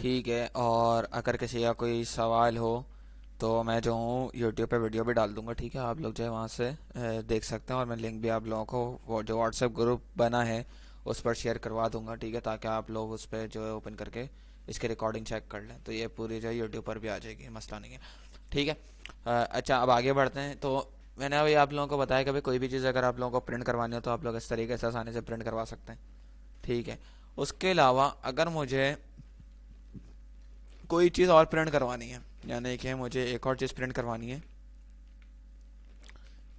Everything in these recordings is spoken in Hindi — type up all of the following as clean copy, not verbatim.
ठीक है। और अगर किसी का कोई सवाल हो तो मैं जो हूँ यूट्यूब पे वीडियो भी डाल दूंगा, ठीक है। आप लोग जो है वहाँ से देख सकते हैं, और मैं लिंक भी आप लोगों को वो जो व्हाट्सएप ग्रुप बना है उस पर शेयर करवा दूंगा, ठीक है, ताकि आप लोग उस पर जो है ओपन करके इसकी रिकॉर्डिंग चेक कर लें। तो ये पूरी जो है यूट्यूब पर भी आ जाएगी, मसला नहीं है, ठीक है। अच्छा, अब आगे बढ़ते हैं। तो मैंने अभी आप लोगों को बताया कि भाई कोई भी चीज़ अगर आप लोगों को प्रिंट करवानी हो तो आप लोग इस तरीके से आसानी से प्रिंट करवा सकते हैं, ठीक है। उसके अलावा अगर मुझे कोई चीज़ और प्रिंट करवानी है, यानी कि मुझे एक और चीज़ प्रिंट करवानी है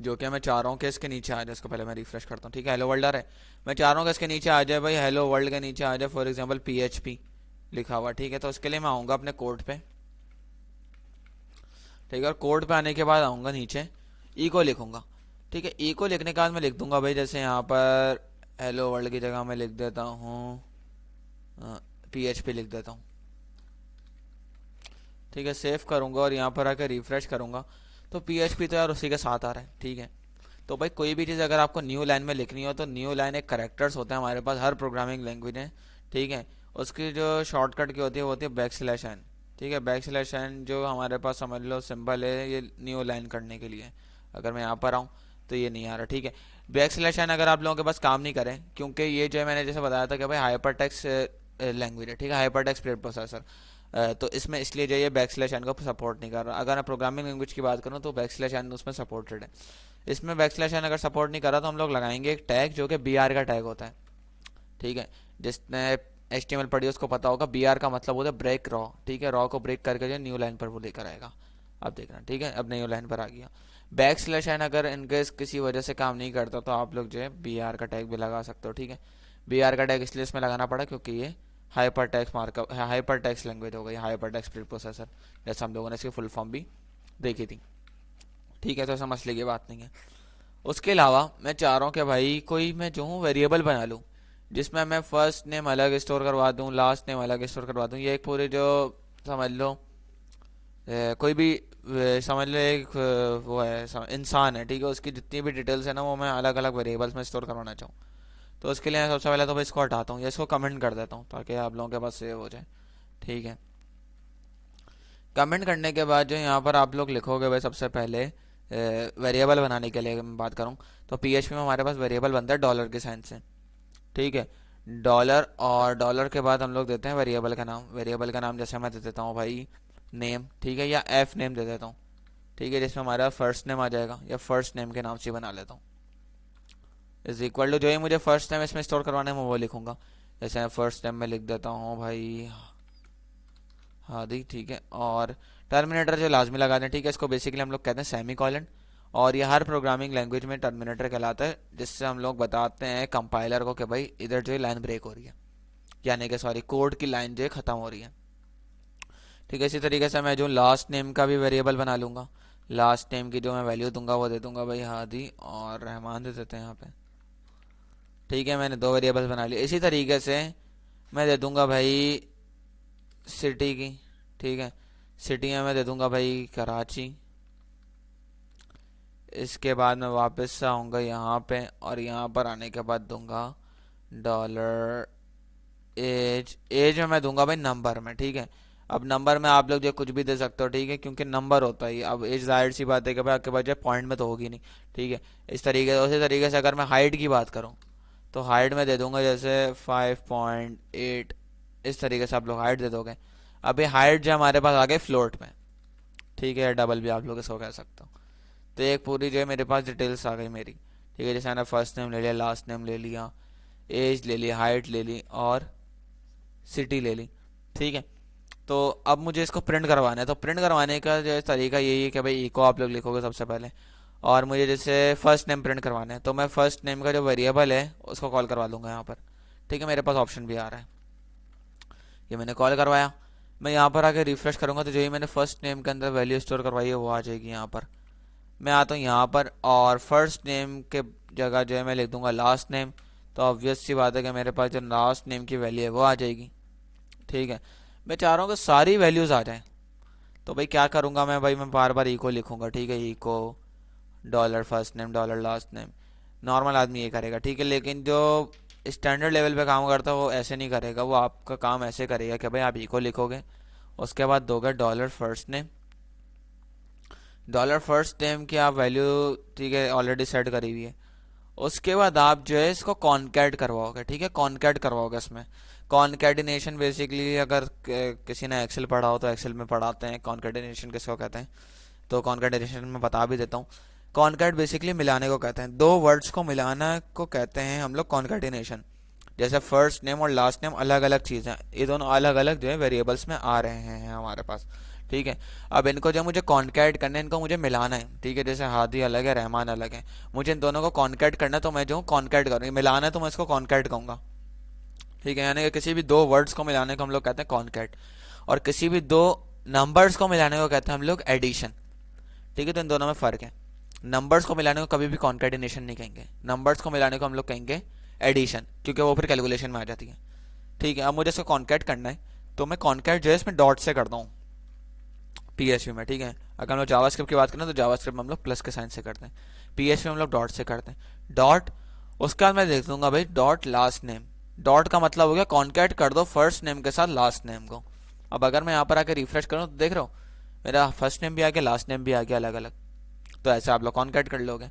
जो कि मैं चाह रहा हूँ कि इसके नीचे आ जाए। इसको पहले मैं रिफ्रेश करता हूँ, ठीक है। हेलो वर्ल्ड आ रहा है, मैं चाह रहा हूँ कि इसके नीचे आ जाए भाई, हेलो वर्ल्ड के नीचे आ जाए फॉर एग्जांपल PHP लिखा हुआ, ठीक है। तो उसके लिए मैं आऊँगा अपने कोड पे, ठीक है। और कोड पे आने के बाद आऊँगा नीचे, ई को लिखूंगा, ठीक है। ई को लिखने के बाद मैं लिख दूंगा भाई, जैसे यहाँ पर हेलो वर्ल्ड की जगह मैं लिख देता हूँ PHP लिख देता हूँ, ठीक है। सेव करूंगा और यहाँ पर आकर रिफ्रेश करूंगा तो PHP तो यार उसी के साथ आ रहा है, ठीक है। तो भाई कोई भी चीज़ अगर आपको न्यू लाइन में लिखनी हो तो न्यू लाइन एक करेक्टर्स होते हैं हमारे पास हर प्रोग्रामिंग लैंग्वेज में, ठीक है। उसकी जो शॉर्टकट की होती है वो होती है \n, ठीक है। \n जो हमारे पास समझ लो सिंबल है ये न्यू लाइन करने के लिए। अगर मैं यहाँ पर आऊँ तो ये नहीं आ रहा, ठीक है। \n अगर आप लोगों के पास काम नहीं करें, क्योंकि ये जो है मैंने जैसे बताया था कि भाई हाइपर टेक्स्ट लैंग्वेज है, ठीक है, हाइपर टेक्स्ट प्रेड प्रोसेसर। तो इसमें इसलिए जो ये \n को सपोर्ट नहीं कर रहा। अगर मैं प्रोग्रामिंग लैंग्वेज की बात करूँ तो \n उसमें सपोर्टेड है। इसमें \n अगर सपोर्ट नहीं कर रहा तो हम लोग लगाएंगे एक टैग जो कि br का टैग होता है, ठीक है। जिसने HTML पढ़ी उसको पता होगा, br का मतलब होता है ब्रेक रॉ, ठीक है। रॉ को ब्रेक करके जो न्यू लाइन पर वो लेकर आएगा। अब देखना, ठीक है, अब न्यू लाइन पर आ गया। \n अगर इनकेस किसी वजह से काम नहीं करता तो आप लोग जो है br का टैग भी लगा सकते हो, ठीक है। br का टैग इसलिए इसमें लगाना पड़ा क्योंकि ये hyper text markup, hyper text language हो गई, हाइपर टेक्स्ट प्री प्रोसेसर, जैसे हम लोगों ने इसकी फुल फॉर्म भी देखी थी, ठीक है। तो ऐसा मसले की बात नहीं है। उसके अलावा मैं चाह रहा हूँ कि भाई कोई मैं जो हूँ वेरिएबल बना लूँ जिसमें मैं फर्स्ट नेम अलग स्टोर करवा दूँ, लास्ट नेम अलग स्टोर करवा दूँ। ये एक पूरे जो समझ लो कोई भी समझ लो एक वो है इंसान है, ठीक है। उसकी जितनी भी डिटेल्स है ना वो मैं अलग अलग वेरिएबल्स में स्टोर करवाना चाहूँ। तो उसके लिए मैं सबसे पहले तो भाई इसको हटाता हूँ या इसको कमेंट कर देता हूँ ताकि आप लोगों के पास सेव हो जाए, ठीक है। कमेंट करने के बाद जो यहाँ पर आप लोग लिखोगे भाई सबसे पहले वेरिएबल बनाने के लिए मैं बात करूँ तो PHP में हमारे पास वेरिएबल बनता है डॉलर के साइन से, ठीक है। डॉलर, और डॉलर के बाद हम लोग देते हैं वेरिएबल का नाम। वेरिएबल का नाम जैसे मैं दे देता हूँ भाई नेम, ठीक है, या F नेम दे देता हूँ, ठीक है, जिसमें हमारा फर्स्ट नेम आ जाएगा, या फर्स्ट नेम के नाम से बना लेता हूँ। इज इक्वल टू जो ही मुझे फर्स्ट नेम इसमें स्टोर करवाना है मैं वो लिखूंगा। जैसे मैं फर्स्ट नेम में लिख देता हूँ भाई हादी, ठीक है। और टर्मिनेटर जो लाजमी लगा दें, ठीक है। इसको बेसिकली हम लोग कहते हैं सेमी कॉलन, और ये हर प्रोग्रामिंग लैंग्वेज में टर्मिनेटर कहलाता है, जिससे हम लोग बताते हैं कंपाइलर को कि भाई इधर जो है लाइन ब्रेक हो रही है, यानी कि सॉरी कोड की लाइन जो है ख़त्म हो रही है, ठीक है। इसी तरीके से मैं जो लास्ट नेम का भी वेरिएबल बना लूँगा। लास्ट नेम की जो मैं वैल्यू दूंगा वो दे दूंगा भाई हादी और रहमान दे देते हैं यहाँ पे, ठीक है। मैंने दो वेरिएबल बना लिए। इसी तरीके से मैं दे दूंगा भाई सिटी की, ठीक है। सिटी में मैं दे दूंगा भाई कराची। इसके बाद मैं वापस से आऊँगा यहाँ पे और यहाँ पर आने के बाद दूंगा डॉलर एज। एज में मैं दूंगा भाई नंबर में, ठीक है। अब नंबर में आप लोग जो कुछ भी दे सकते हो, ठीक है, क्योंकि नंबर होता है। अब एज जाहिर सी बात है कि भाई आपके पास जो पॉइंट में तो होगी नहीं, ठीक है। इस तरीके से उसी तरीके से अगर मैं हाइट की बात करूँ तो हाइट में दे दूंगा जैसे 5.8। इस तरीके से आप लोग हाइट दे दोगे। अभी हाइट जो हमारे पास आ गई फ्लोट में, ठीक है, डबल भी आप लोग इसको कह सकते हो। तो एक पूरी जो है मेरे पास डिटेल्स आ गई मेरी, ठीक है। जैसे मैंने फर्स्ट नेम ले लिया, लास्ट नेम ले लिया, एज ले ली, हाइट ले ली और सिटी ले ली, ठीक है। तो अब मुझे इसको प्रिंट करवाना है। तो प्रिंट करवाने का जो तरीका यही है कि भाई इको आप लोग लिखोगे सबसे पहले, और मुझे जैसे फर्स्ट नेम प्रिंट करवाना है तो मैं फर्स्ट नेम का जो वेरिएबल है उसको कॉल करवा लूँगा यहाँ पर, ठीक है। मेरे पास ऑप्शन भी आ रहा है, ये मैंने कॉल करवाया। मैं यहाँ पर आके रिफ्रेश करूँगा तो जो ही मैंने फर्स्ट नेम के अंदर वैल्यू स्टोर करवाई है वो आ जाएगी यहाँ पर। मैं आता हूँ यहाँ पर और फर्स्ट नेम के जगह जो है मैं लिख दूंगा लास्ट नेम। तो ऑब्वियस सी बात है कि मेरे पास जो लास्ट नेम की वैल्यू है वो आ जाएगी, ठीक है। मैं चाह रहा हूँ कि सारी वैल्यूज़ आ जाएं। तो भाई क्या करूँगा मैं, भाई मैं बार बार इको लिखूंगा, ठीक है। Echo dollar first name, dollar last name, normal आदमी ये करेगा, ठीक है। लेकिन जो स्टैंडर्ड लेवल पे काम करता है वो ऐसे नहीं करेगा, वो आपका काम ऐसे करेगा कि भाई आप इको लिखोगे, उसके बाद दोगे dollar first name. Dollar first name की आप वैल्यू ठीक है ऑलरेडी सेट करी हुई है। उसके बाद आप जो है इसको कॉन्कैट करवाओगे, ठीक है, कॉन्कैट करवाओगे इसमें। कॉन्कैटिनेशन बेसिकली अगर किसी ने एक्सेल पढ़ा हो तो एक्सेल में पढ़ाते हैं कॉन्कैटिनेशन किसको कहते हैं, तो कॉन्कैटिनेशन में बता भी देता हूँ। कॉन्कैट बेसिकली मिलाने को कहते हैं, दो वर्ड्स को मिलाना को कहते हैं हम लोग कॉन्कैटिनेशन। जैसे फर्स्ट नेम और लास्ट नेम अलग अलग चीज़ हैं, ये दोनों अलग अलग जो है वेरिएबल्स में आ रहे हैं हमारे पास, ठीक है। अब इनको जो मुझे कॉन्कैट करना है, इनको मुझे मिलाना है, ठीक है। जैसे हादी अलग है, रहमान अलग है, मुझे इन दोनों को कॉन्कैट करना है, तो मैं जो कॉन्कैट करूँगी, मिलाना है तो मैं इसको कॉन्कैट कहूँगा, ठीक है। यानी कि किसी भी दो वर्ड्स को मिलाने को हम लोग कहते हैं कॉन्कैट, और किसी भी दो नंबर्स को मिलाने को कहते हैं हम लोग एडिशन, ठीक है। तो इन दोनों में फ़र्क है। नंबर्स को मिलाने को कभी भी कॉन्कैटिनेशन नहीं कहेंगे, नंबर्स को मिलाने को हम लोग कहेंगे एडिशन, क्योंकि वो फिर कैलकुलेशन में आ जाती है, ठीक है। अब मुझे इसको कॉन्कैट करना है, तो मैं कॉन्कैट जो है इसमें डॉट से करता हूँ पीएचपी में, ठीक है। अगर हम लोग जावास्क्रिप्ट की बात करें तो जावास्क्रिप्ट में हम लोग प्लस के साइन से करते हैं, पीएचपी में हम लोग डॉट से करते हैं, डॉट। उसके बाद मैं देख दूंगा भाई डॉट लास्ट नेम। डॉट का मतलब हो गया कॉन्कैट कर दो फर्स्ट नेम के साथ लास्ट नेम को। अब अगर मैं यहाँ पर आके रिफ्रेश करूँ तो देख रहा हूँ मेरा फर्स्ट नेम भी आ गया, लास्ट नेम भी आ गया अलग अलग। तो ऐसे आप लोग कॉन्कैट कर लोगे।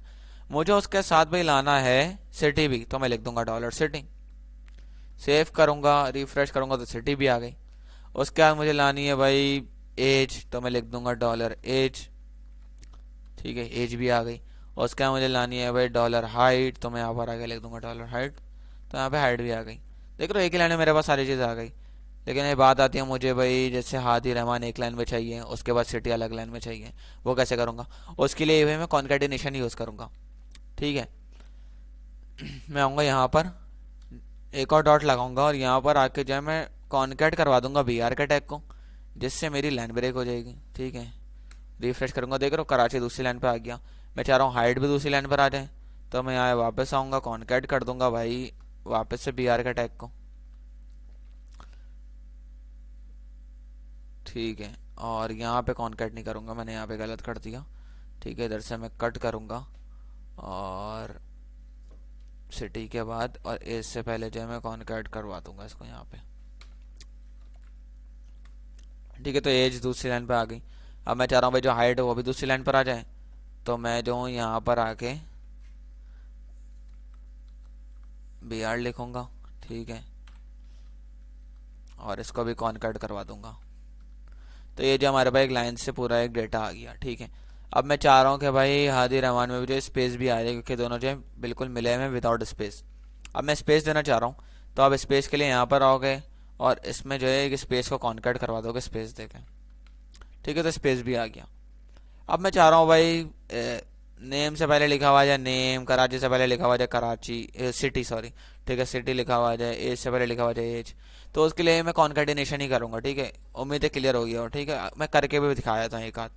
मुझे उसके साथ भाई लाना है सिटी भी, तो मैं लिख दूंगा डॉलर सिटी। सेव करूंगा, रिफ्रेश करूंगा तो सिटी भी आ गई। उसके बाद मुझे लानी है भाई एज, तो मैं लिख दूंगा डॉलर एज, ठीक है, एज भी आ गई। उसके बाद मुझे लानी है भाई डॉलर हाइट, तो मैं यहाँ पर आगे लिख दूंगा डॉलर हाइट, तो यहाँ पे हाइट भी आ गई। देख रहे हो एक ही लाइन में मेरे पास सारी चीज़ आ गई। लेकिन ये बात आती है मुझे भाई जैसे हादी रहमान एक लाइन में चाहिए, उसके बाद सिटी अलग लाइन में चाहिए, वो कैसे करूँगा? उसके लिए भाई मैं कॉन्कैटिनेशन यूज़ करूँगा, ठीक है। मैं आऊँगा यहाँ पर, एक और डॉट लगाऊंगा और यहाँ पर आके जो है मैं कॉन्कैट करवा दूंगा बी आर के टैग को, जिससे मेरी लाइन ब्रेक हो जाएगी, ठीक है। रिफ्रेश करूंगा, देख रहा हूँ कराची दूसरी लाइन पर आ गया। मैं चाह रहा हूँ हाइट भी दूसरी लाइन पर आ जाए, तो मैं यहाँ वापस आऊँगा, कॉन्कैट कर दूंगा भाई वापस से बी आर के टैग को, ठीक है। और यहाँ पे कॉन्कैट नहीं करूँगा, मैंने यहाँ पे गलत कर दिया, ठीक है। इधर से मैं कट करूँगा और सिटी के बाद और एज से पहले जो है मैं कॉन्कैट करवा दूंगा इसको यहाँ पे, ठीक है। तो एज दूसरी लाइन पे आ गई। अब मैं चाह रहा हूँ भाई जो हाइट है वो भी दूसरी लाइन पर आ जाए, तो मैं जो हूँ यहाँ पर आके बी आर लिखूँगा, ठीक है, और इसको भी कॉन्कैट करवा दूंगा। तो ये जो हमारे पास एक लाइन से पूरा एक डेटा आ गया, ठीक है। अब मैं चाह रहा हूँ कि भाई हादी रहमान में भी जो स्पेस भी आ जाए, क्योंकि दोनों जो है बिल्कुल मिले हुए विदाउट स्पेस। अब मैं स्पेस देना चाह रहा हूँ, तो आप स्पेस के लिए यहाँ पर आओगे और इसमें जो है एक स्पेस को कॉन्कैट करवा दोगे स्पेस देके, ठीक है। तो स्पेस भी आ गया। अब मैं चाह रहा हूँ भाई नेम से पहले लिखा हुआ जाए नेम, कराची से पहले लिखा हुआ जाए कराची, सिटी सॉरी, ठीक है, सिटी लिखा हुआ जाए, एज से पहले लिखा हुआ जाए एज। तो उसके लिए मैं कॉन्कैटिनेशन ही करूँगा, ठीक है। उम्मीद है क्लियर हो गया हो, ठीक है। मैं करके भी दिखाया था एक आध।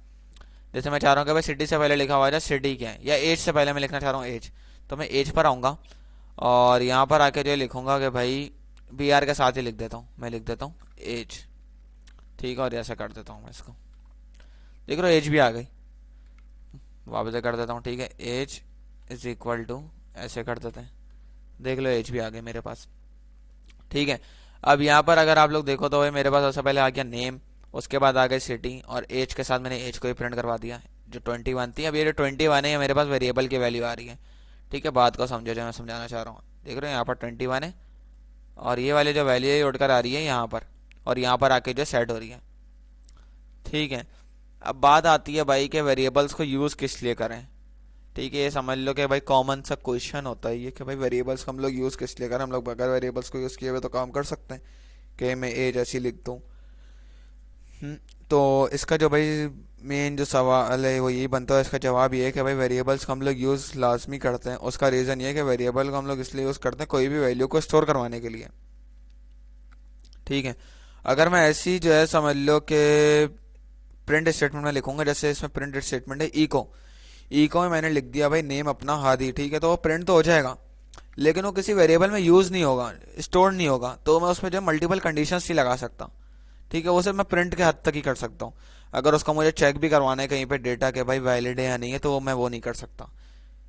जैसे मैं चाह रहा हूँ कि भाई सिटी से पहले लिखा हुआ जाए सिटी क्या है, या एज से पहले मैं लिखना चाह रहा हूँ एज, तो मैं एज पर आऊँगा और यहाँ पर आके जो लिखूँगा कि भाई बी आर के साथ ही लिख देता हूँ, मैं लिख देता हूँ एज, ठीक है। और ऐसा कर देता हूँ मैं इसको, देख रहा हूँ एज भी आ गई। वापस से कर देता हूँ, ठीक है, एज इज इक्वल टू, ऐसे कर देते हैं, देख लो एज भी आ गई मेरे पास, ठीक है। अब यहाँ पर अगर आप लोग देखो तो भाई मेरे पास सबसे पहले आ गया नेम, उसके बाद आ गई सिटी, और एज के साथ मैंने एज को ही प्रिंट करवा दिया जो 21 थी। अब ये जो 21 है मेरे पास वेरिएबल की वैल्यू आ रही है, ठीक है। बात को समझो जो मैं समझाना चाह रहा हूँ, देख रहे हो यहाँ पर 21 है और ये वाली जो वैल्यू है उड़कर आ रही है यहाँ पर, और यहाँ पर आके जो सेट हो रही है, ठीक है। अब बात आती है भाई के वेरिएबल्स को यूज़ किस लिए करें, ठीक है। ये समझ लो कि भाई कॉमन सा क्वेश्चन होता है ये कि भाई वेरिएबल्स को हम लोग यूज़ किस लिए करें। हम लोग बगैर वेरिएबल्स को यूज़ किए हुए तो काम कर सकते हैं कि मैं एज ऐसी लिख दूँ। तो इसका जो भाई मेन जो सवाल है वो यही बनता है, इसका जवाब ये है कि भाई वेरिएबल्स को हम लोग यूज़ लाजमी करते हैं। उसका रीज़न ये है कि वेरिएबल को हम लोग इसलिए यूज़ करते हैं कोई भी वैल्यू को स्टोर करवाने के लिए, ठीक है। अगर मैं ऐसी जो है समझ लो कि प्रिंट स्टेटमेंट में लिखूंगा, जैसे इसमें प्रिंट स्टेटमेंट है इको, इको में मैंने लिख दिया भाई नेम अपना हादी, ठीक है। तो वो प्रिंट तो हो जाएगा लेकिन वो किसी वेरिएबल में यूज़ नहीं होगा, स्टोर नहीं होगा। तो मैं उसमें जो मल्टीपल कंडीशंस नहीं लगा सकता, ठीक है। वो सिर्फ मैं प्रिंट के हद तक ही कर सकता हूँ। अगर उसका मुझे चेक भी करवाना है कहीं पे डेटा के भाई वैलिड है या नहीं है, तो मैं वो नहीं कर सकता,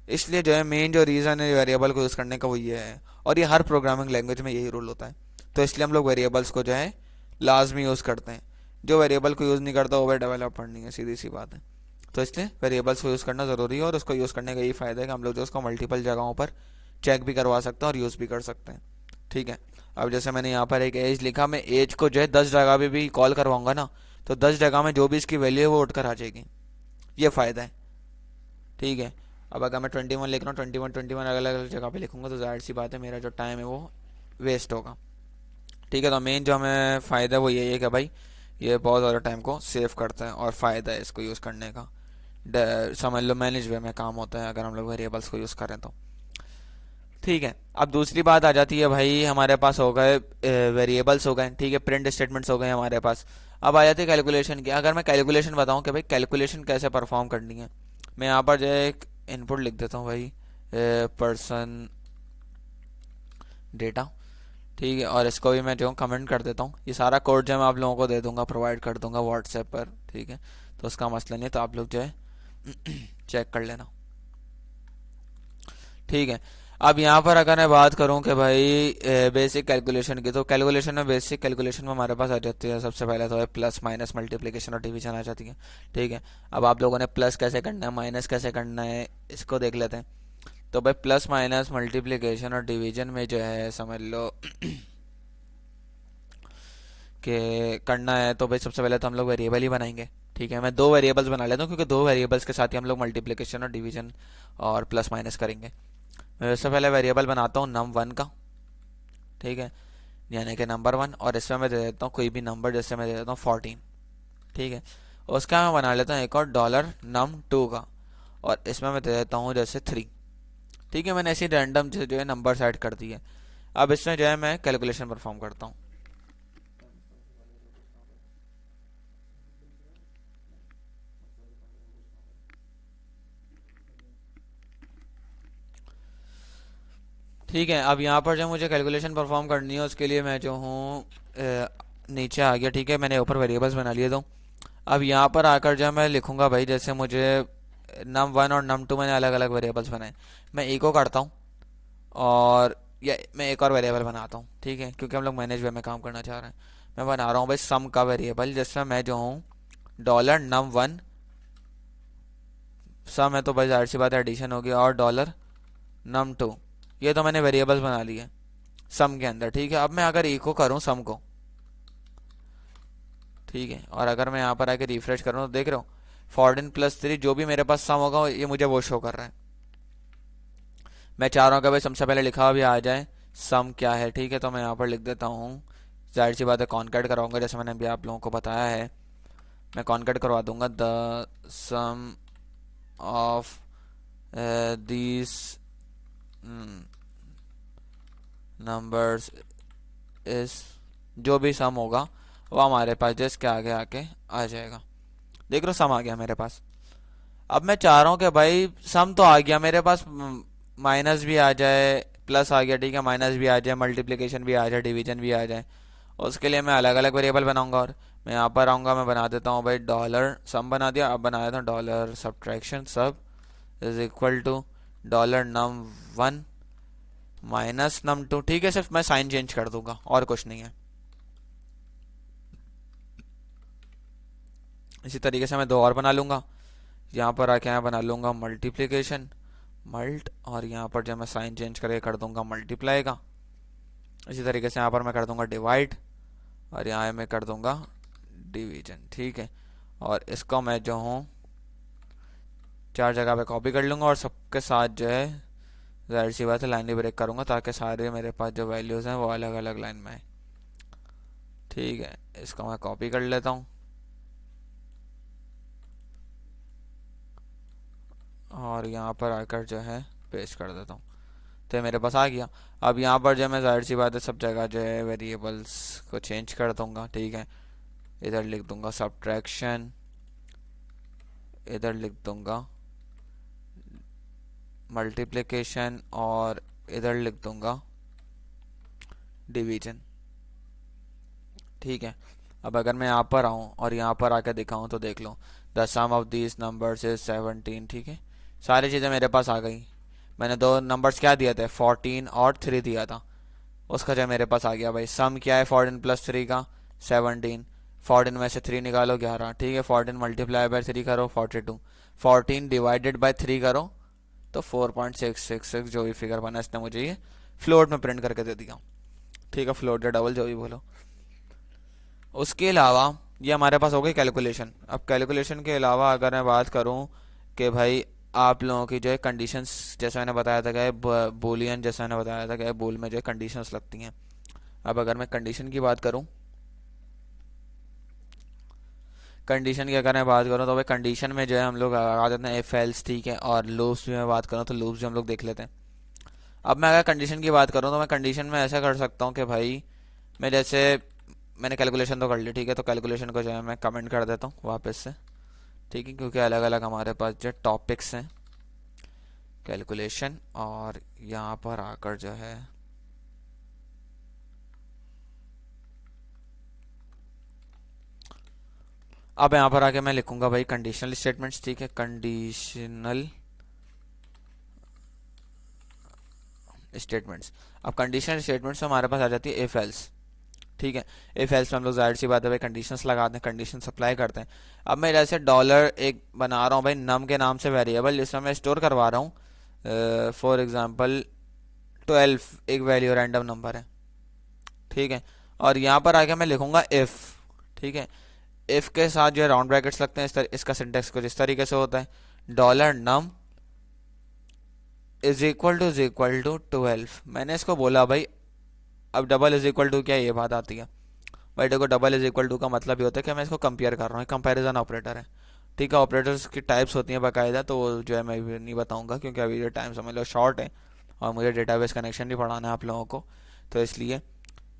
इसलिए जो है मेन जो रीज़न है वेरिएबल को यूज़ करने का वो ये है, और ये हर प्रोग्रामिंग लैंग्वेज में यही रूल होता है। तो इसलिए हम लोग वेरिएबल्स को जो है लाजमी यूज़ करते हैं। जो वेरिएबल को यूज़ नहीं करता वो डेवलपर नहीं है, सीधी सी बात है। तो इसलिए वेरिएबल्स को यूज़ करना ज़रूरी है, और उसको यूज़ करने का यही फ़ायदा है कि हम लोग जो उसको मल्टीपल जगहों पर चेक भी करवा सकते हैं और यूज़ भी कर सकते हैं। ठीक है। अब जैसे मैंने यहाँ पर एक एज लिखा, मैं एज को जो है 10 जगह पे भी कॉल करवाऊंगा ना, तो 10 जगह में जो भी इसकी वैल्यू है वो उठ कर आ जाएगी। ये फ़ायदा है। ठीक है। अब अगर मैं 21 लिख रहा हूँ, 21 अलग अलग जगह पे लिखूंगा तो जाहिर सी बात है मेरा जो टाइम है वो वेस्ट होगा। ठीक है। तो मेन जो हमें फ़ायदा है वो यही है कि भाई ये बहुत ज़्यादा टाइम को सेव करता है, और फ़ायदा है इसको यूज़ करने का। समझ लो मैनेज वे में काम होता है अगर हम लोग वेरिएबल्स को यूज़ करें तो। ठीक है। अब दूसरी बात आ जाती है भाई, हमारे पास हो गए वेरिएबल्स हो गए, ठीक है, प्रिंट स्टेटमेंट्स हो गए हमारे पास। अब आ जाती है कैलकुलेशन की। अगर मैं कैलकुलेशन बताऊं कि भाई कैलकुलेशन कैसे परफॉर्म करनी है, मैं यहाँ पर जो है एक इनपुट लिख देता हूँ भाई, पर्सन डेटा। ठीक है। और इसको भी मैं जो कमेंट कर देता हूँ। ये सारा कोड जो है मैं आप लोगों को दे दूंगा, प्रोवाइड कर दूंगा व्हाट्सएप पर। ठीक है। तो उसका मसला नहीं है, तो आप लोग जो है चेक कर लेना। ठीक है। अब यहाँ पर अगर मैं बात करूँ कि भाई बेसिक कैलकुलेशन की, तो कैलकुलेशन में बेसिक कैलकुलेशन में हमारे पास आ जाती है सबसे पहले तो है प्लस माइनस मल्टीप्लिकेशन और डिवीजन आ जाती है। ठीक है। अब आप लोगों ने प्लस कैसे करना है माइनस कैसे करना है इसको देख लेते हैं। तो भाई प्लस माइनस मल्टीप्लिकेशन और डिवीजन में जो है समझ लो कि करना है, तो भाई सबसे पहले तो हम लोग वेरिएबल ही बनाएंगे। ठीक है। मैं दो वेरिएबल्स बना लेता हूँ, क्योंकि दो वेरिएबल्स के साथ ही हम लोग मल्टीप्लिकेशन और डिवीजन और प्लस माइनस करेंगे। मैं सबसे पहले वेरिएबल बनाता हूँ num1 का। ठीक है। यानी कि नंबर 1, और इसमें मैं दे देता हूँ कोई भी नंबर, जैसे मैं दे देता हूँ 14। ठीक है। उसका मैं बना लेता हूँ एक और $num2 का, और इसमें मैं दे देता हूँ जैसे 3। ठीक है। मैंने ऐसी रैंडम जो है नंबर ऐड कर दिए। अब इसमें जो है मैं कैलकुलेशन परफॉर्म करता हूँ। ठीक है। अब यहाँ पर जो मुझे कैलकुलेशन परफॉर्म करनी है उसके लिए मैं जो हूँ नीचे आ गया। ठीक है। मैंने ऊपर वेरिएबल्स बना लिए। तो अब यहाँ पर आकर जो मैं लिखूंगा भाई, जैसे मुझे num1 और num2 मैंने अलग अलग वेरिएबल्स बनाए, मैं इको करता हूँ और या मैं एक और वेरिएबल बनाता हूँ। ठीक है। क्योंकि हम लोग मैनेज वे में काम करना चाह रहे हैं। मैं बना रहा हूँ भाई सम का वेरिएबल, जिसमें मैं जो हूँ $num1, सम है तो भाई जाहिर सी बात है एडिशन होगी, और $num2। ये तो मैंने वेरिएबल्स बना लिए सम के अंदर। ठीक है। अब मैं अगर इको करूँ सम को, ठीक है, और अगर मैं यहाँ पर आके रिफ्रेश करूँ तो देख रहे हो 14 + 3 जो भी मेरे पास सम होगा ये मुझे वो शो कर रहा है। मैं चाह रहा हूँ कि भाई सबसे पहले लिखा हुआ भी आ जाए सम क्या है। ठीक है। तो मैं यहाँ पर लिख देता हूँ, जाहिर सी बात है कॉन्कैट कराऊंगा, जैसे मैंने अभी आप लोगों को बताया है। मैं कॉन्कैट करवा दूंगा the sum of these numbers is, जो भी सम होगा वो हमारे पास जस्ट के आगे आके आ जाएगा। देख रहे हो सम आ गया मेरे पास। अब मैं चाह रहा हूँ कि भाई सम तो आ गया मेरे पास, माइनस भी आ जाए, प्लस आ गया, ठीक है, माइनस भी आ जाए, मल्टीप्लिकेशन भी आ जाए, डिवीजन भी आ जाए। उसके लिए मैं अलग अलग वेरिएबल बनाऊंगा, और मैं यहाँ पर आऊँगा, मैं बना देता हूँ भाई डॉलर सम बना दिया। अब बना देता हूँ dollar subtraction sub is equal to $num1 minus num2। ठीक है। सिर्फ मैं साइन चेंज कर दूंगा और कुछ नहीं है। इसी तरीके से मैं दो और बना लूंगा। यहाँ पर आके मैं बना लूंगा मल्टीप्लिकेशन मल्ट, और यहाँ पर जब मैं साइन चेंज करके कर दूंगा मल्टीप्लाई का। इसी तरीके से यहाँ पर मैं कर दूंगा डिवाइड, और यहाँ मैं कर दूंगा डिवीजन। ठीक है। और इसको मैं जो हूँ चार जगह पे कॉपी कर लूंगा, और सबके साथ जो है जाहिर सी बात है लाइन ब्रेक करूंगा, ताकि सारे मेरे पास जो वैल्यूज़ हैं वो अलग अलग लाइन में आए। ठीक है। इसको मैं कॉपी कर लेता हूँ, और यहाँ पर आकर जो है पेस्ट कर देता हूँ, तो ये मेरे पास आ गया। अब यहाँ पर जो मैं जाहिर सी बात है सब जगह जो है वेरिएबल्स को चेंज कर दूंगा। ठीक है। इधर लिख दूंगा सब्ट्रैक्शन, इधर लिख दूंगा मल्टीप्लिकेशन, और इधर लिख दूंगा डिवीजन। ठीक है। अब अगर मैं यहाँ पर आऊँ और यहाँ पर आकर दिखाऊँ तो देख लो the sum of these numbers is 17। ठीक है। सारी चीज़ें मेरे पास आ गई। मैंने दो नंबर्स क्या दिए थे, 14 और 3 दिया था, उसका जो मेरे पास आ गया भाई। सम क्या है 14 प्लस 3 का, 17। 14 में से 3 निकालो 11, ठीक है। 14 मल्टीप्लाई बाय 3 करो 42, 14 डिवाइडेड बाय 3 करो तो 4.666 जो भी फिगर बना इसने मुझे ये फ्लोट में प्रिंट करके दे दिया, ठीक है। फ्लोट या डबल जो भी बोलो। उसके अलावा ये हमारे पास हो गई कैलकुलेशन। अब कैलकुलेशन के अलावा अगर मैं बात करूं कि भाई आप लोगों की जो है कंडीशंस, जैसे मैंने बताया था कि बोलियन, जैसा मैंने बताया था कि बोल में जो है कंडीशंस लगती हैं। अब अगर मैं कंडीशन की बात करूं, कंडीशन की अगर मैं बात करूं तो भाई कंडीशन में जो है हम लोग आ जाते हैं इफ एल्स, ठीक है। और लूप्स भी मैं बात करूं तो लूप्स भी हम लोग देख लेते हैं। अब मैं अगर कंडीशन की बात करूं तो मैं कंडीशन में ऐसा कर सकता हूं कि भाई मैं जैसे, मैंने कैलकुलेशन तो कर ली, ठीक है। तो कैलकुलेशन को जो है मैं कमेंट कर देता हूँ वापस से, ठीक है, क्योंकि अलग अलग हमारे पास जो टॉपिक्स हैं कैलकुलेशन, और यहाँ पर आकर जो है अब यहाँ पर आके मैं लिखूंगा भाई कंडीशनल स्टेटमेंट्स, ठीक है। Conditional statements. अब कंडीशनल स्टेटमेंट्स हमारे पास आ जाती है इफ एल्स, ठीक है। इफ एल्स में हम लोग जाहिर सी बात है भाई कंडीशंस लगाते हैं, कंडीशन अप्लाई करते हैं। अब मैं जैसे डॉलर एक बना रहा हूँ भाई नम के नाम से वेरिएबल, जिसमें मैं स्टोर करवा रहा हूँ फॉर एग्जांपल 12 एक वैल्यू रैंडम नंबर है, ठीक है। और यहाँ पर आके मैं लिखूंगा इफ, ठीक है। इफ के साथ जो है राउंड ब्रैकेट्स लगते हैं, इसका सिंटेक्स कुछ इस तरीके से होता है, dollar num is equal to 12। मैंने इसको बोला भाई, अब डबल इज इक्वल टू क्या है, ये बात आती है भाई। देखो डबल इज इक्वल टू का मतलब ये होता है कि मैं इसको कंपेयर कर रहा हूँ, कंपैरिजन ऑपरेटर है, ठीक है। ऑपरेटर्स की टाइप्स होती हैं बाकायदा, तो वो जो है मैं भी नहीं बताऊंगा क्योंकि अभी जो टाइम समझ लो शॉर्ट है और मुझे डेटाबेस कनेक्शन भी पढ़ाना है आप लोगों को। तो इसलिए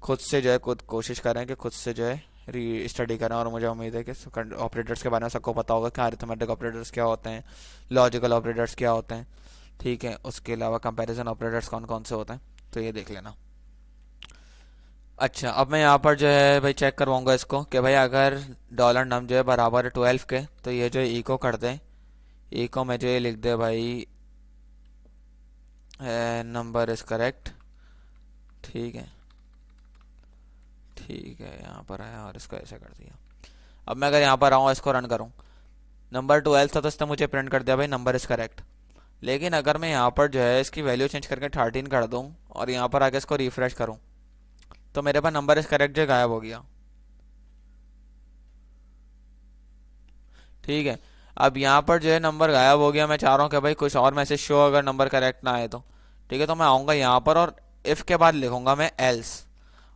खुद से जो है खुद कोशिश करें कि खुद से जो है री स्टडी करें, और मुझे उम्मीद है कि ऑपरेटर्स के बारे में सबको पता होगा कि अरिथमेटिक ऑपरेटर्स क्या होते हैं, लॉजिकल ऑपरेटर्स क्या होते हैं, ठीक है। उसके अलावा कंपैरिजन ऑपरेटर्स कौन कौन से होते हैं, तो ये देख लेना। अच्छा, अब मैं यहाँ पर जो है भाई चेक करवाऊंगा इसको कि भाई अगर डॉलर नम जो है बराबर है 12 के, तो ये जो है इको कर दे, इको में जो ये लिख दे भाई नंबर इज करेक्ट, ठीक है, ठीक है। यहाँ पर आया और इसको ऐसा कर दिया। अब मैं अगर यहाँ पर आऊँ इसको रन करूँ, नंबर 12 था तो इसने मुझे प्रिंट कर दिया भाई नंबर इज करेक्ट। लेकिन अगर मैं यहाँ पर जो है इसकी वैल्यू चेंज करके 13 कर दूँ और यहाँ पर आके इसको रिफ्रेश करूँ, तो मेरे पास नंबर इज करेक्ट जो गायब हो गया, ठीक है। अब यहाँ पर जो है नंबर गायब हो गया, मैं चाह रहा हूँ कि भाई कुछ और मैसेज शो अगर नंबर करेक्ट ना आए तो, ठीक है। तो मैं आऊँगा यहाँ पर और इफ के बाद लिखूंगा मैं एल्स,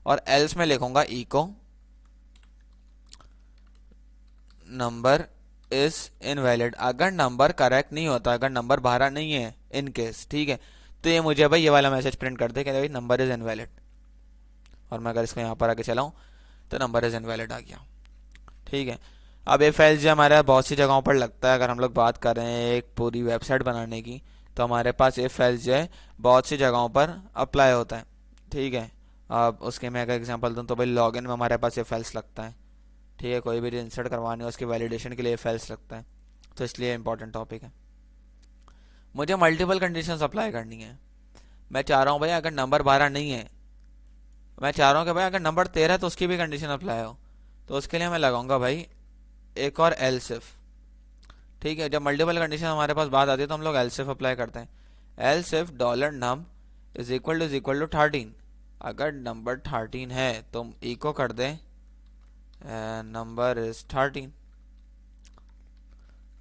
और एल्स में लिखूंगा इको नंबर इज इनवैलिड। अगर नंबर करेक्ट नहीं होता, अगर नंबर 12 नहीं है इन केस, ठीक है, तो ये मुझे भाई ये वाला मैसेज प्रिंट कर दे कि भाई नंबर इज इनवैलिड। और मैं अगर इसको यहाँ पर आके चलाऊँ तो नंबर इज इनवैलिड आ गया, ठीक है। अब ये फाइल जो हमारे बहुत सी जगहों पर लगता है, अगर हम लोग बात कर रहे हैं एक पूरी वेबसाइट बनाने की, तो हमारे पास ये फाइल जो है बहुत सी जगहों पर अप्लाई होता है, ठीक है। अब उसके मैं अगर एग्जांपल दूं तो भाई लॉगिन में हमारे पास ये फाइल्स लगता है, ठीक है। कोई भी इंसर्ट करवानी हो उसकी वैलिडेशन के लिए फाइल्स लगता है, तो इसलिए इंपॉर्टेंट टॉपिक है। मुझे मल्टीपल कंडीशंस अप्लाई करनी है। मैं चाह रहा हूँ भाई अगर नंबर 12 नहीं है, मैं चाह रहा हूँ कि भाई अगर नंबर 13 है तो उसकी भी कंडीशन अप्लाई हो, तो उसके लिए मैं लगाऊंगा भाई एक और एल्स इफ, ठीक है। जब मल्टीपल कंडीशन हमारे पास बात आती है तो हम लोग एल्स इफ अप्लाई करते हैं। Else if dollar num is equal to 13, अगर नंबर 13 है तो इको कर दें नंबर इज 13,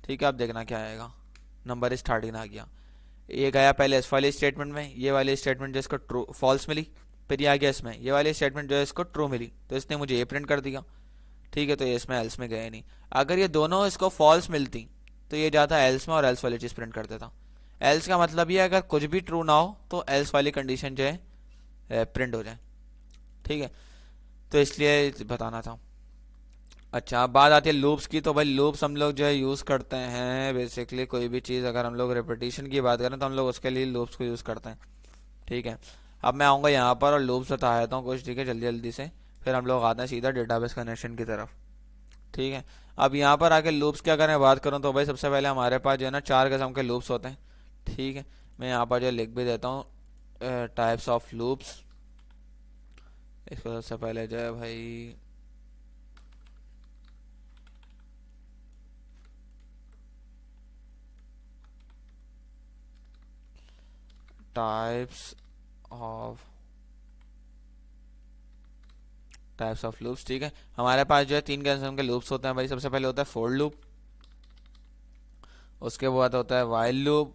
ठीक है। अब देखना क्या आएगा, नंबर इज 13 आ गया। ये गया पहले इस वाली स्टेटमेंट में, ये वाली स्टेटमेंट जो इसको ट्रू फॉल्स मिली, फिर ये आ गया इसमें ये वाली स्टेटमेंट जो है इसको ट्रू मिली, तो इसने मुझे ये प्रिंट कर दिया, ठीक है। तो ये इसमें एल्स में गया नहीं। अगर ये दोनों इसको फॉल्स मिलती तो ये जाता एल्स में और एल्स वाली चीज़ प्रिंट कर देता। एल्स का मतलब ये अगर कुछ भी ट्रू ना हो तो एल्स वाली कंडीशन जो है प्रिंट हो जाए, ठीक है। तो इसलिए बताना था। अच्छा, अब बात आती है लूप्स की, तो भाई लूप्स हम लोग जो है यूज़ करते हैं बेसिकली कोई भी चीज़ अगर हम लोग रेपिटेशन की बात करें तो हम लोग उसके लिए लूप्स को यूज़ करते हैं, ठीक है। अब मैं आऊँगा यहाँ पर और लूप्स बता देता हूँ कुछ, ठीक है, जल्दी जल्दी से। फिर हम लोग आते हैं सीधा डेटाबेस कनेक्शन की तरफ, ठीक है। अब यहाँ पर आके लूप्स की अगर मैं बात करूँ तो भाई सबसे पहले हमारे पास जो है ना 4 किस्म के लूप्स होते हैं, ठीक है। मैं यहाँ पर जो लिख भी देता हूँ टाइप्स ऑफ लूप्स। इसको सबसे पहले जो है भाई टाइप्स ऑफ लूप्स, ठीक है। हमारे पास जो है 3 किस्म के लूप्स होते हैं भाई। सबसे पहले होता है फोर लूप, उसके बाद होता है वाइल लूप,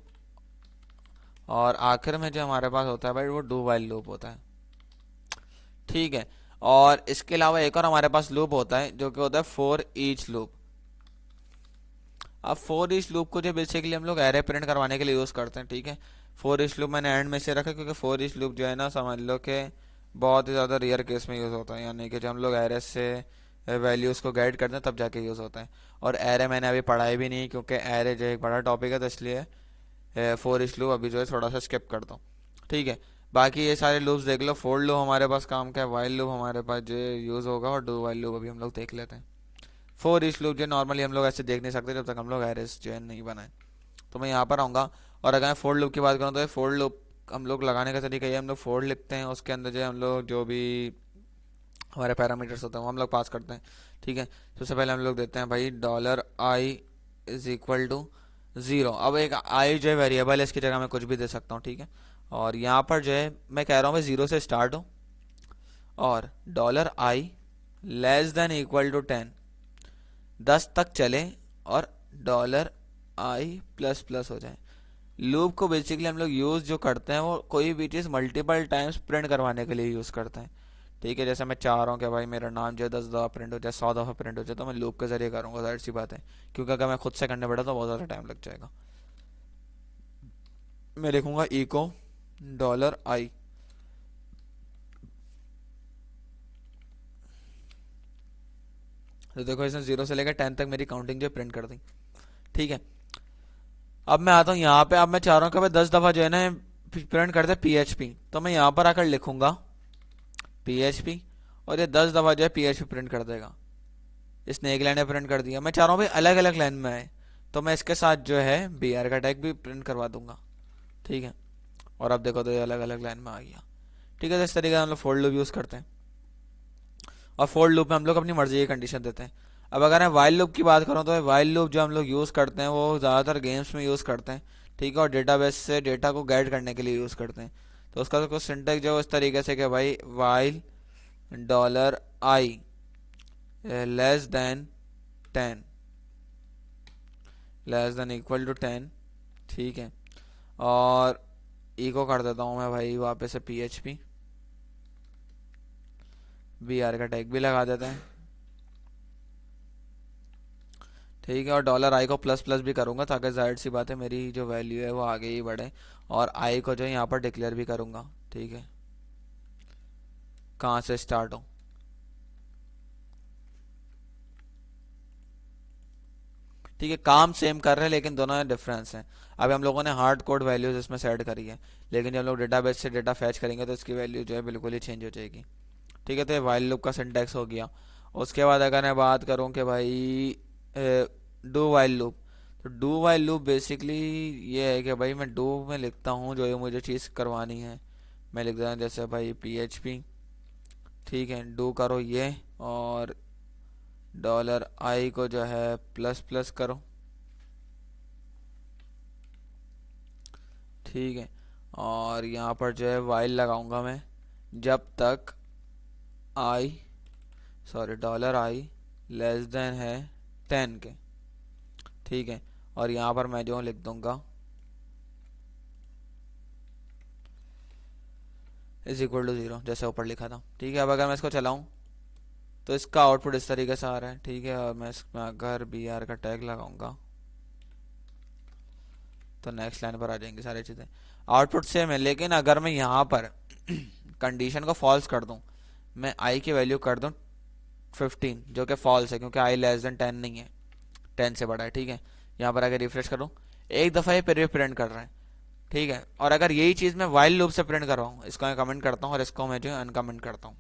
और आखिर में जो हमारे पास होता है भाई वो डू वाइल लूप होता है, ठीक है। और इसके अलावा एक और हमारे पास लूप होता है जो कि होता है फॉर ईच लूप। अब फॉर ईच लूप को जो बेसिकली हम लोग एरे प्रिंट करवाने के लिए यूज़ करते हैं, ठीक है। फॉर ईच लूप मैंने एंड में से रखा क्योंकि फॉर ईच लूप जो है ना, समझ लो कि बहुत ही ज़्यादा रेयर केस में यूज़ होता है, यानी कि जब हम लोग एरे से वैल्यूज़ को गाइड करते हैं तब जाके यूज़ होता है। और एरे मैंने अभी पढ़ाई भी नहीं क्योंकि एरे जो एक बड़ा टॉपिक है, तो इसलिए फॉर ईच लूप अभी जो है थोड़ा सा स्किप करता हूँ, ठीक है। बाकी ये सारे लूप्स देख लो। फोर लूप हमारे पास काम का है, वाइल लूप हमारे पास जो यूज़ होगा, और डू वाइल लूप अभी हम लोग देख लेते हैं। फोर ईच लूप जो नॉर्मली हम लोग ऐसे देख नहीं सकते जब तक हम लोग एरेस जो है नहीं बनाए। तो मैं यहाँ पर आऊँगा, और अगर मैं फोर लूप की बात करूँ तो फोर लूप हम लोग लगाने का तरीका ये, हम लोग फोर लिखते हैं, उसके अंदर जो है हम लोग जो भी हमारे पैरामीटर्स होते हैं वो हम लोग पास करते हैं, ठीक है। सबसे पहले हम लोग देते हैं भाई $i = 0। अब एक आई जो है वेरिएबल है, इसकी जगह मैं कुछ भी दे सकता हूँ, ठीक है। और यहाँ पर जो है मैं कह रहा हूँ भाई 0 से स्टार्ट हो, और $i <= 10, 10 तक चले, और $i++ हो जाए। लूप को बेसिकली हम लोग यूज़ जो करते हैं वो कोई भी चीज़ मल्टीपल टाइम्स प्रिंट करवाने के लिए यूज़ करते हैं, ठीक है। जैसे मैं चाह रहा हूँ कि भाई मेरा नाम जो है 10 दफ़ा प्रिंट हो जाए, 100 दफ़ा प्रिंट हो जाए, तो मैं लूप के जरिए करूँगा, जाहिर सी बात है। क्योंकि अगर मैं खुद से करने बैठा तो बहुत ज़्यादा टाइम लग जाएगा। मैं लिखूँगा $i। तो देखो इसने 0 से लेकर 10 तक मेरी काउंटिंग जो प्रिंट कर दी, ठीक है। अब मैं आता हूँ यहाँ पे। अब मैं चाह रहा हूँ कि भाई 10 दफ़ा जो है ना प्रिंट कर दे PHP, तो मैं यहाँ पर आकर लिखूंगा PHP, और ये 10 दफ़ा जो है PHP प्रिंट कर देगा। इसने एक लाइन में प्रिंट कर दिया। मैं चाह रहा हूँ भाई अलग अलग लाइन में आए, तो मैं इसके साथ जो है BR का टैग भी प्रिंट करवा दूंगा, ठीक है। और अब देखो तो ये अलग अलग लाइन में आ गया, ठीक है। तो इस तरीके से हम लोग फोर लूप यूज़ करते हैं, और फोर लूप में हम लोग अपनी मर्जी की कंडीशन देते हैं। अब अगर मैं वाइल लूप की बात करूँ तो वाइल लूप जो हम लोग यूज़ करते हैं वो ज़्यादातर गेम्स में यूज़ करते हैं, ठीक है। और डेटाबेस से डेटा को गाइड करने के लिए यूज़ करते हैं। तो उसका तो कुछ सिंटेक्स जो इस तरीके से कि भाई वाइल $i <10 <10, ठीक है। और इको कर देता हूँ मैं भाई वापस से PHP, BR का टैग भी लगा देते हैं, ठीक है। और $i को ++ भी करूँगा ताकि जाहिर सी बात है मेरी जो वैल्यू है वो आगे ही बढ़े। और आई को जो है यहाँ पर डिक्लेयर भी करूँगा, ठीक है, कहाँ से स्टार्ट हो, ठीक है। काम सेम कर रहे हैं लेकिन दोनों में डिफरेंस है। अब हम लोगों ने हार्ड कोड वैल्यूज इसमें सेट करी है, लेकिन जब हम लोग डेटाबेस से डेटा फैच करेंगे तो इसकी वैल्यू जो है बिल्कुल ही चेंज हो जाएगी, ठीक है। तो ये वाइल लूप का सिंटैक्स हो गया। उसके बाद अगर मैं बात करूँ कि भाई डू वाइल लूप, तो डू वाइल लूप बेसिकली ये है कि भाई मैं डू में लिखता हूँ जो ये मुझे चीज़ करवानी है। मैं लिख देता हूँ जैसे भाई PHP, ठीक है, डू करो ये, और $i को जो है ++ करो, ठीक है। और यहाँ पर जो है वाइल लगाऊंगा मैं जब तक $i है 10 के, ठीक है। और यहाँ पर मैं जो लिख दूंगा =0 जैसे ऊपर लिखा था, ठीक है। अब अगर मैं इसको चलाऊं तो इसका आउटपुट इस तरीके से आ रहा है, ठीक है। और मैं इसमें अगर BR का टैग लगाऊंगा तो नेक्स्ट लाइन पर आ जाएंगी सारी चीज़ें। आउटपुट सेम है, लेकिन अगर मैं यहाँ पर कंडीशन को फॉल्स कर दूं, मैं आई की वैल्यू कर दूं 15 जो कि फॉल्स है क्योंकि i <10 नहीं है, 10 से बड़ा है, ठीक है। यहाँ पर अगर रिफ्रेश करूँ एक दफ़ा ये फिर प्रिंट कर रहा है, ठीक है। और अगर यही चीज़ मैं वाइल लूप से प्रिंट कर रहा हूँ, इसको मैं कमेंट करता हूँ और इसको मैं जो है अनकमेंट करता हूँ,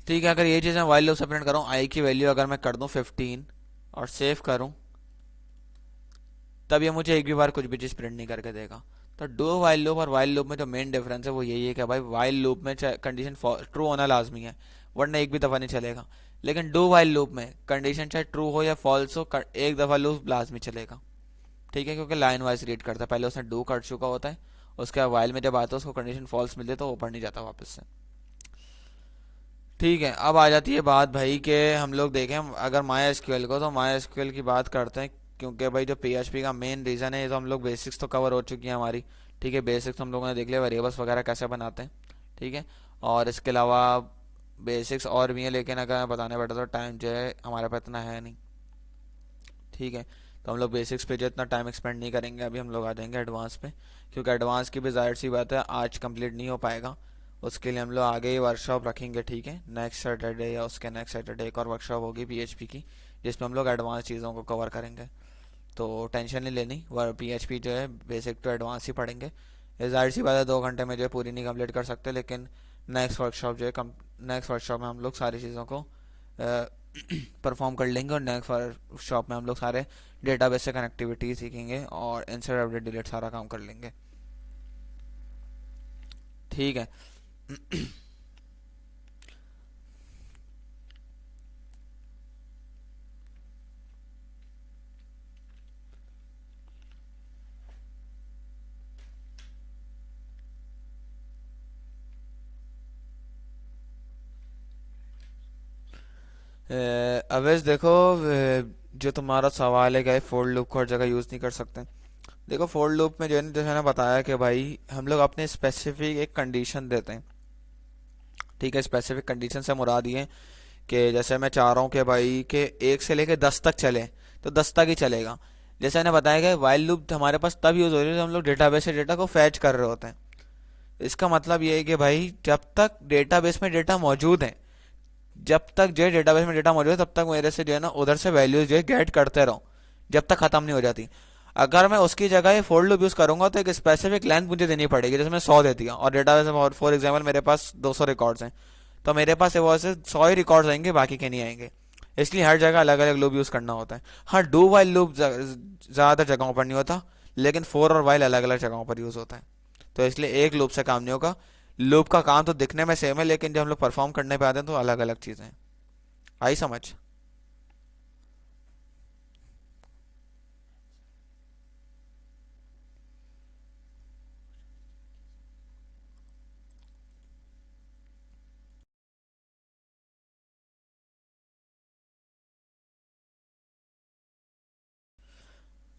ठीक है। अगर यही चीज़ मैं वाइल लूप से प्रिंट कर रहा हूँ, आई की वैल्यू अगर मैं कर दूँ 15 और सेव करूँ, तब ये मुझे एक भी बार कुछ भी चीज़ प्रिंट नहीं करके देगा। तो डू वाइल लूप और वाइल लूप में जो मेन डिफरेंस है वो यही है कि भाई वाइल लूप में कंडीशन ट्रू होना लाजमी है, वरना एक भी दफ़ा नहीं चलेगा। लेकिन डू वाइल लूप में कंडीशन चाहे ट्रू हो या फॉल्स हो, एक दफ़ा लूप लाजमी चलेगा। ठीक है, क्योंकि लाइन वाइज रीड करता है, पहले उसने डू कर चुका होता है, उसके बाद वाइल में जब आता है उसको कंडीशन फॉल्स मिलती है तो वो ऊपर नहीं जाता वापस से। ठीक है, अब आ जाती है बात भाई कि हम लोग देखें अगर माई एसक्यूएल को, तो माई एसक्यूएल की बात करते हैं, क्योंकि भाई जो पीएचपी का मेन रीज़न है, ये तो हम लोग बेसिक्स तो कवर हो चुकी हैं हमारी। ठीक है, बेसिक्स हम लोगों ने देख लिया, वेरिएबल्स वगैरह कैसे बनाते हैं। ठीक है, और इसके अलावा बेसिक्स और भी हैं, लेकिन अगर मैं बताने बैठा तो टाइम जो है हमारे पास इतना है नहीं। ठीक है, तो हम लोग बेसिक्स पे जो इतना टाइम एक्सपेंड नहीं करेंगे, अभी हम लोग आ जाएंगे एडवांस पे, क्योंकि एडवांस की भी जाहिर सी बात है आज कंप्लीट नहीं हो पाएगा। उसके लिए हम लोग आगे ही वर्कशॉप रखेंगे। ठीक है, नेक्स्ट सैटरडे या उसके नेक्स्ट सैटरडे एक और वर्कशॉप होगी पीएचपी की, जिसमें हम लोग एडवांस चीज़ों को कवर करेंगे। तो टेंशन नहीं लेनी, वह पीएचपी जो है बेसिक टू एडवांस ही पढ़ेंगे। ये जाहिर सी बात है 2 घंटे में जो है पूरी नहीं कंप्लीट कर सकते, लेकिन नेक्स्ट वर्कशॉप जो है नेक्स्ट वर्कशॉप में हम लोग सारी चीज़ों को परफॉर्म कर लेंगे, और नेक्स्ट वर्कशॉप में हम लोग सारे डेटाबेस से कनेक्टिविटी सीखेंगे और इंसर्ट अपडेट डिलीट सारा काम कर लेंगे। ठीक है। अवेश देखो, जो तुम्हारा सवाल है कि फोर लूप को हर जगह यूज़ नहीं कर सकते। देखो फोर लूप में जो है ना, जैसे मैंने बताया कि भाई हम लोग अपने स्पेसिफिक एक कंडीशन देते हैं। ठीक है, स्पेसिफिक कंडीशन से मुराद ये कि जैसे मैं चाह रहा हूँ कि भाई कि 1 से लेकर 10 तक चले, तो 10 तक ही चलेगा। जैसे मैंने बताया कि वाइल लूप हमारे पास तब यूज़ हो रही है जब हम लोग डेटाबेस से डेटा को फैच कर रहे होते हैं। इसका मतलब ये है कि भाई जब तक डेटाबेस में डेटा मौजूद है, जब तक जो है डेटाबेस में डेटा मौजूद है, तब तक मेरे से जो है ना उधर से वैल्यूज जो है गेट करते रहो, जब तक खत्म नहीं हो जाती। अगर मैं उसकी जगह ये फोर लूप यूज करूंगा तो एक स्पेसिफिक लेंथ मुझे देनी पड़ेगी, जैसे मैं 100 दे दिया और डेटाबेस में फॉर एग्जाम्पल मेरे पास 200 रिकॉर्ड्स हैं, तो मेरे पास वो से 100 ही रिकॉर्ड्स आएंगे, बाकी के नहीं आएंगे। इसलिए हर जगह अलग अलग लूप यूज करना होता है। हाँ, डू वाइल लूप ज़्यादातर जगहों पर नहीं होता, लेकिन फोर और वाइल अलग अलग जगहों पर यूज होता है। तो इसलिए एक लूप से काम नहीं होगा। लूप का काम तो दिखने में सेम है, लेकिन जब हम लोग परफॉर्म करने पे आते हैं तो अलग अलग चीज़ें हैं। आई समझ?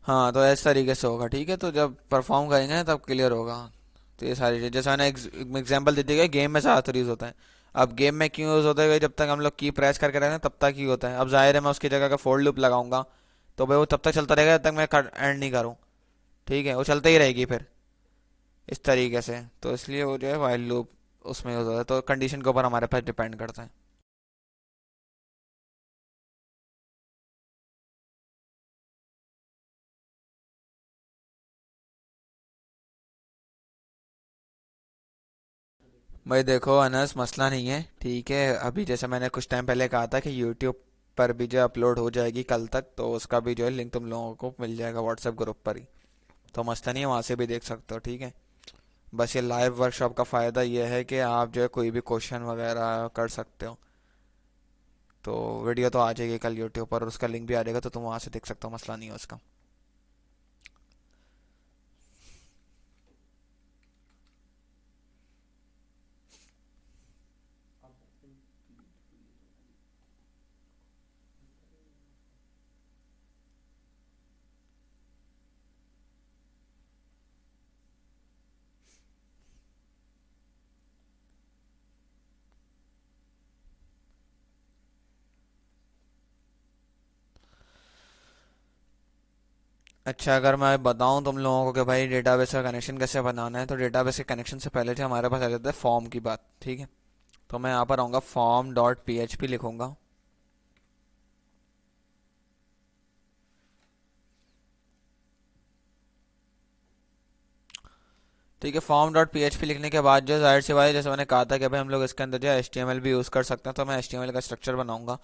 हाँ, तो इस तरीके से होगा। ठीक है, तो जब परफॉर्म करेंगे ना तब क्लियर होगा। तो ये सारी चीज़ जैसे मैंने एग्जाम्पल दे दिया, गेम में ज़्यादातर यूज़ होता है। अब गेम में क्यों यूज़ होता है? जब तक हम लोग की प्रेस करके रहते हैं तब तक ही होता है। अब जाहिर है मैं उसकी जगह का फोर लूप लगाऊंगा, तो भाई वो तब तक चलता रहेगा जब तक मैं एंड नहीं करूँ। ठीक है, वो चलता ही रहेगी फिर इस तरीके से। तो इसलिए वो जो है वाइल लूप उसमें यूज़ होता है, तो कंडीशन के ऊपर हमारे पास डिपेंड करता है। भाई देखो अनस, मसला नहीं है। ठीक है, अभी जैसे मैंने कुछ टाइम पहले कहा था कि यूट्यूब पर भी जो अपलोड हो जाएगी कल तक, तो उसका भी जो है लिंक तुम लोगों को मिल जाएगा व्हाट्सएप ग्रुप पर ही। तो मसला नहीं है, वहाँ से भी देख सकते हो। ठीक है, बस ये लाइव वर्कशॉप का फ़ायदा ये है कि आप जो है कोई भी क्वेश्चन वगैरह कर सकते हो। तो वीडियो तो आ जाएगी कल यूट्यूब पर, उसका लिंक भी आ जाएगा, तो तुम वहाँ से देख सकते हो, मसला नहीं है उसका। अच्छा, अगर मैं बताऊं तुम लोगों को कि भाई डेटाबेस का कनेक्शन कैसे बनाना है, तो डेटाबेस के कनेक्शन से पहले जो हमारे पास आ जाता है फॉर्म की बात। ठीक है, तो मैं यहाँ पर आऊँगा, form dot P H P लिखूंगा। ठीक है, form dot P H P लिखने के बाद जो जाहिर सी बात है, जैसे मैंने कहा था कि भाई हम लोग इसके अंदर जो है एच टी एम एल भी यूज़ कर सकते हैं, तो मैं एच टी एम एल का स्ट्रक्चर बनाऊंगा,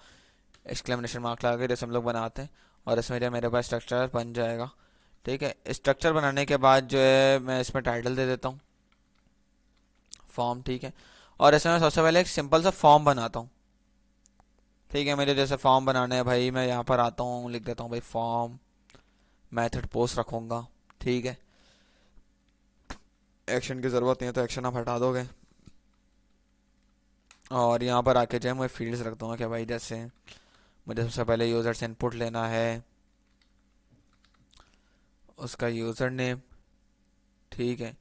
एक्सक्लेमेशन मार्क लगा के जैसे हम लोग बनाते हैं, और इसमें जो मेरे पास स्ट्रक्चर बन जाएगा। ठीक है, स्ट्रक्चर बनाने के बाद जो है मैं इसमें टाइटल दे देता हूँ फॉर्म। ठीक है, और इसमें मैं सबसे पहले एक सिंपल सा फॉर्म बनाता हूँ। ठीक है, मुझे जैसे फॉर्म बनाना है भाई, मैं यहाँ पर आता हूँ, लिख देता हूँ भाई फॉर्म, मेथड पोस्ट रखूँगा। ठीक है, एक्शन की ज़रूरत नहीं है तो एक्शन आप हटा दोगे। और यहाँ पर आके जो है मैं फील्ड्स रख दूँगा कि भाई जैसे मुझे सबसे पहले यूज़र से इनपुट लेना है, उसका यूज़र नेम। ठीक है,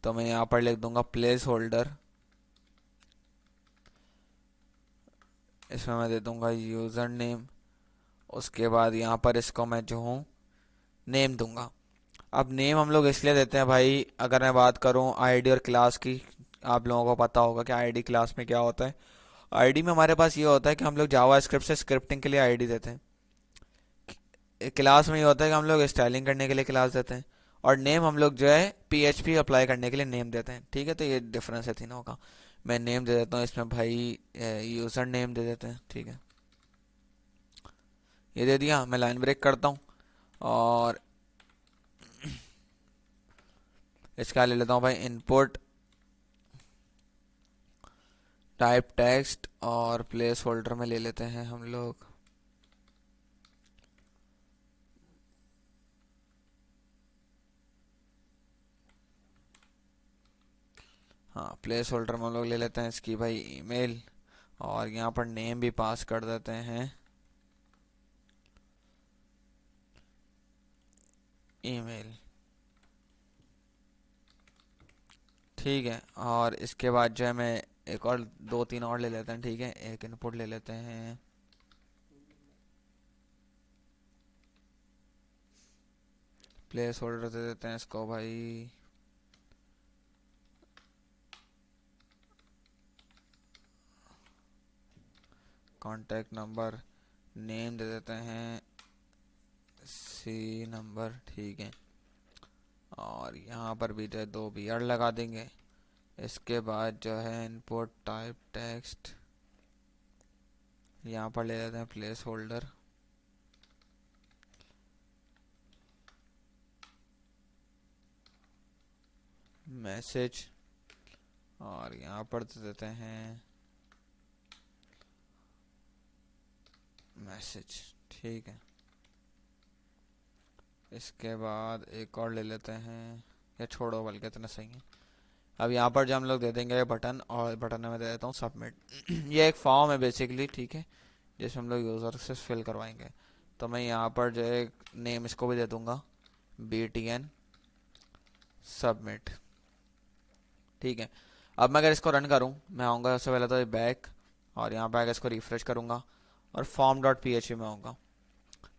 तो मैं यहाँ पर लिख दूंगा प्लेस होल्डर, इसमें मैं दे दूंगा यूज़र नेम। उसके बाद यहाँ पर इसको मैं जो हूँ नेम दूंगा। अब नेम हम लोग इसलिए देते हैं भाई, अगर मैं बात करूँ आईडी और क्लास की, आप लोगों को पता होगा कि आईडी क्लास में क्या होता है। आईडी में हमारे पास ये होता है कि हम लोग जावा स्क्रिप्ट से स्क्रिप्टिंग के लिए आईडी देते हैं। क्लास में ये होता है कि हम लोग स्टाइलिंग करने के लिए क्लास देते हैं। और नेम हम लोग जो है पीएचपी अप्लाई करने के लिए नेम देते हैं। ठीक है, तो ये डिफरेंस है तीनों का। मैं नेम दे देता हूँ इसमें भाई, यूज़र नेम दे देते हैं। ठीक है, ये दे दिया। मैं लाइन ब्रेक करता हूँ और इसका ले लेता हूँ भाई इनपुट टाइप टेक्स्ट, और प्लेस होल्डर में ले लेते हैं हम लोग हाँ, प्लेस होल्डर में हम लोग ले लेते हैं इसकी भाई ईमेल, और यहाँ पर नेम भी पास कर देते हैं ईमेल। ठीक है, और इसके बाद जो है मैं एक और दो तीन और ले लेते हैं। ठीक है, एक इनपुट ले लेते हैं, प्लेस होल्डर दे देते हैं इसको भाई कांटेक्ट नंबर, नेम दे देते हैं सी नंबर। ठीक है, और यहाँ पर भी जो है दो बी आर लगा देंगे। इसके बाद जो है इनपुट टाइप टेक्स्ट, यहाँ पर ले लेते हैं प्लेस होल्डर, मैसेज, और यहाँ पर दे देते हैं मैसेज। ठीक है, इसके बाद एक और ले लेते हैं, या छोड़ो बल्कि इतना सही है। अब यहाँ पर जो हम लोग दे देंगे बटन, और बटन में मैं दे देता हूँ सबमिट। ये एक फॉर्म है बेसिकली। ठीक है, जिसमें हम लोग यूज़र से फिल करवाएंगे। तो मैं यहाँ पर जो है नेम इसको भी दे दूंगा BTN सबमिट। ठीक है, अब मैं अगर इसको रन करूँ, मैं आऊँगा सबसे पहले तो ये बैक, और यहाँ पर आकर इसको रिफ्रेश करूँगा और form dot P H P में आऊँगा।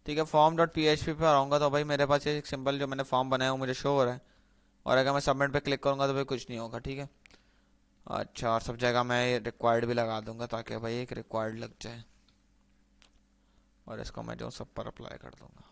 ठीक है, form dot P H P पर आऊँगा तो भाई मेरे पास ये एक सिंपल जो मैंने फॉर्म बनाया वो मुझे शो हो रहा है। और अगर मैं सबमिट पे क्लिक करूँगा तो भाई कुछ नहीं होगा। ठीक है, अच्छा, और सब जगह मैं ये रिक्वायर्ड भी लगा दूंगा ताकि भाई एक रिक्वायर्ड लग जाए, और इसको मैं जो सब पर अप्लाई कर दूंगा।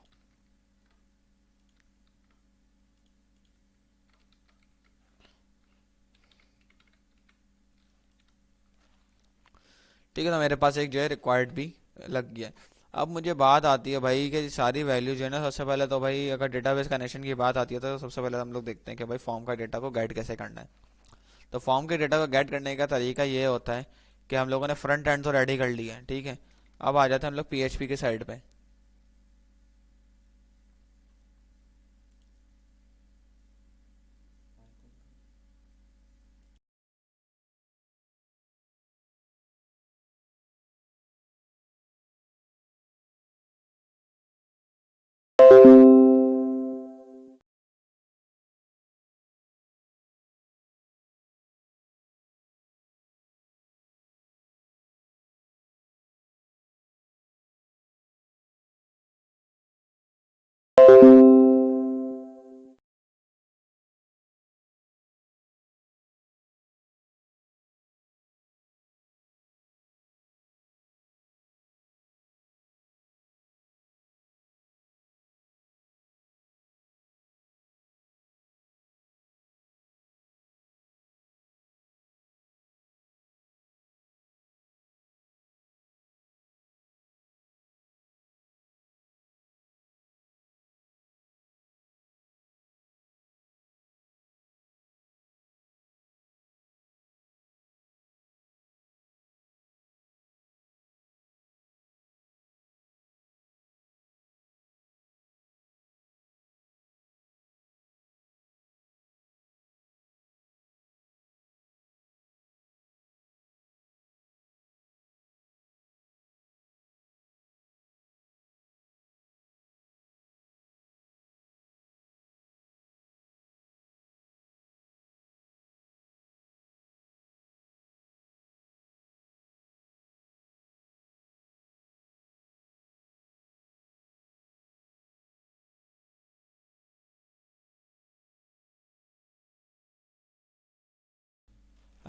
ठीक है, तो मेरे पास एक जो है रिक्वायर्ड भी लग गया है। अब मुझे बात आती है भाई कि सारी वैल्यू जो है ना, सबसे पहले तो भाई अगर डेटाबेस कनेक्शन की बात आती है तो सबसे पहले हम लोग देखते हैं कि भाई फॉर्म का डेटा को गाइड कैसे करना है। तो फॉर्म के डेटा को गाइड करने का तरीका ये होता है कि हम लोगों ने फ्रंट एंड तो रेडी कर लिया है। ठीक है, अब आ जाते हैं हम लोग पीएचपी के साइड पे।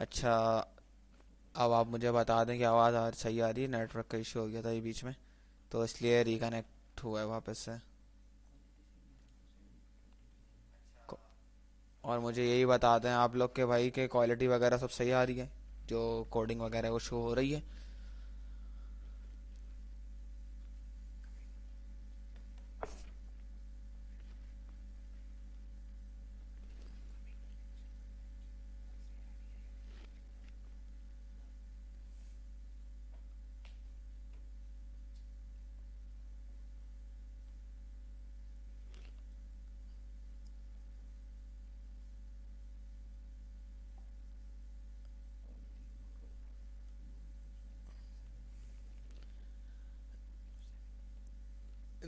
अच्छा, अब आप मुझे बता दें कि आवाज़ सही आ रही है? नेटवर्क का इशू हो गया था ये बीच में, तो इसलिए रिकनेक्ट हुआ है वापस से। को- और मुझे यही बता दें आप लोग के भाई के क्वालिटी वगैरह सब सही आ रही है, जो कोडिंग वगैरह वो शो हो रही है?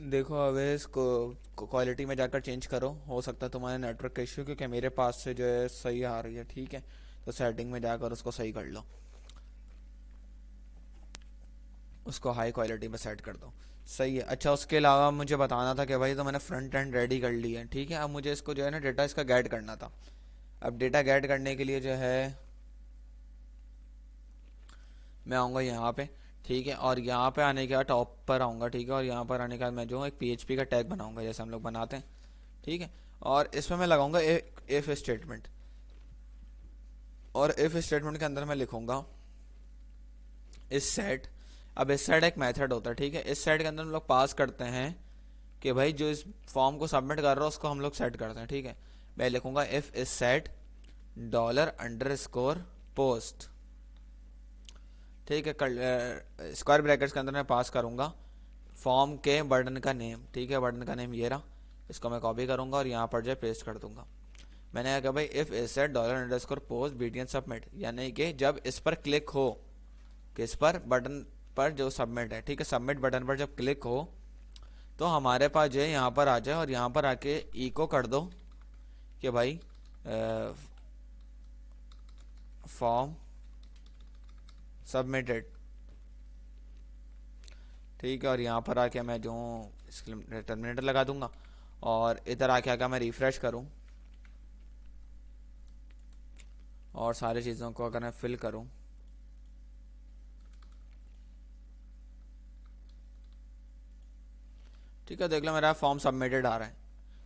देखो अवे इसको क्वालिटी में जाकर चेंज करो, हो सकता है तुम्हारे नेटवर्क का इशू, क्योंकि मेरे पास से जो है सही आ रही है, ठीक है? तो सेटिंग में जाकर उसको सही कर लो, उसको हाई क्वालिटी में सेट कर दो। सही है। अच्छा, उसके अलावा मुझे बताना था कि भाई तो मैंने फ्रंट एंड रेडी कर ली है, ठीक है? अब मुझे इसको जो है ना डेटा इसका गेट करना था। अब डेटा गेट करने के लिए जो है मैं आऊँगा यहाँ पे, ठीक है? और यहाँ पे आने के बाद टॉप पर आऊँगा, ठीक है? और यहाँ पर आने के बाद मैं जो हूँ एक पीएचपी का टैग बनाऊँगा जैसे हम लोग बनाते हैं, ठीक है? और इसमें मैं लगाऊंगा इफ स्टेटमेंट, और इफ स्टेटमेंट के अंदर मैं लिखूंगा इस सेट। अब इस सेट एक मेथड होता है, ठीक है? इस सेट के अंदर हम लोग पास करते हैं कि भाई जो इस फॉर्म को सबमिट कर रहा है उसको हम लोग सेट करते हैं, ठीक है? मैं लिखूंगा इफ इस set dollar under score post, ठीक है? स्क्वायर ब्रैकेट्स के अंदर मैं पास करूंगा फॉर्म के बटन का नेम, ठीक है? बटन का नेम ये रहा, इसको मैं कॉपी करूंगा और यहाँ पर जो पेस्ट कर दूंगा। मैंने कहा भाई इफ इस set dollar under score post BTN submit, यानी कि जब इस पर क्लिक हो, किस पर? बटन पर जो सबमिट है, ठीक है? सबमिट बटन पर जब क्लिक हो तो हमारे पास जो है यहाँ पर आ जाए, और यहाँ पर आके इको कर दो कि भाई फॉर्म सबमिटेड, ठीक है? और यहाँ पर आके मैं जो टर्मिनेटर लगा दूंगा, और इधर आके आकर मैं रिफ्रेश करूँ और सारी चीज़ों को अगर मैं फिल करूँ, ठीक है? देख लो मेरा फॉर्म सबमिटेड आ रहा है।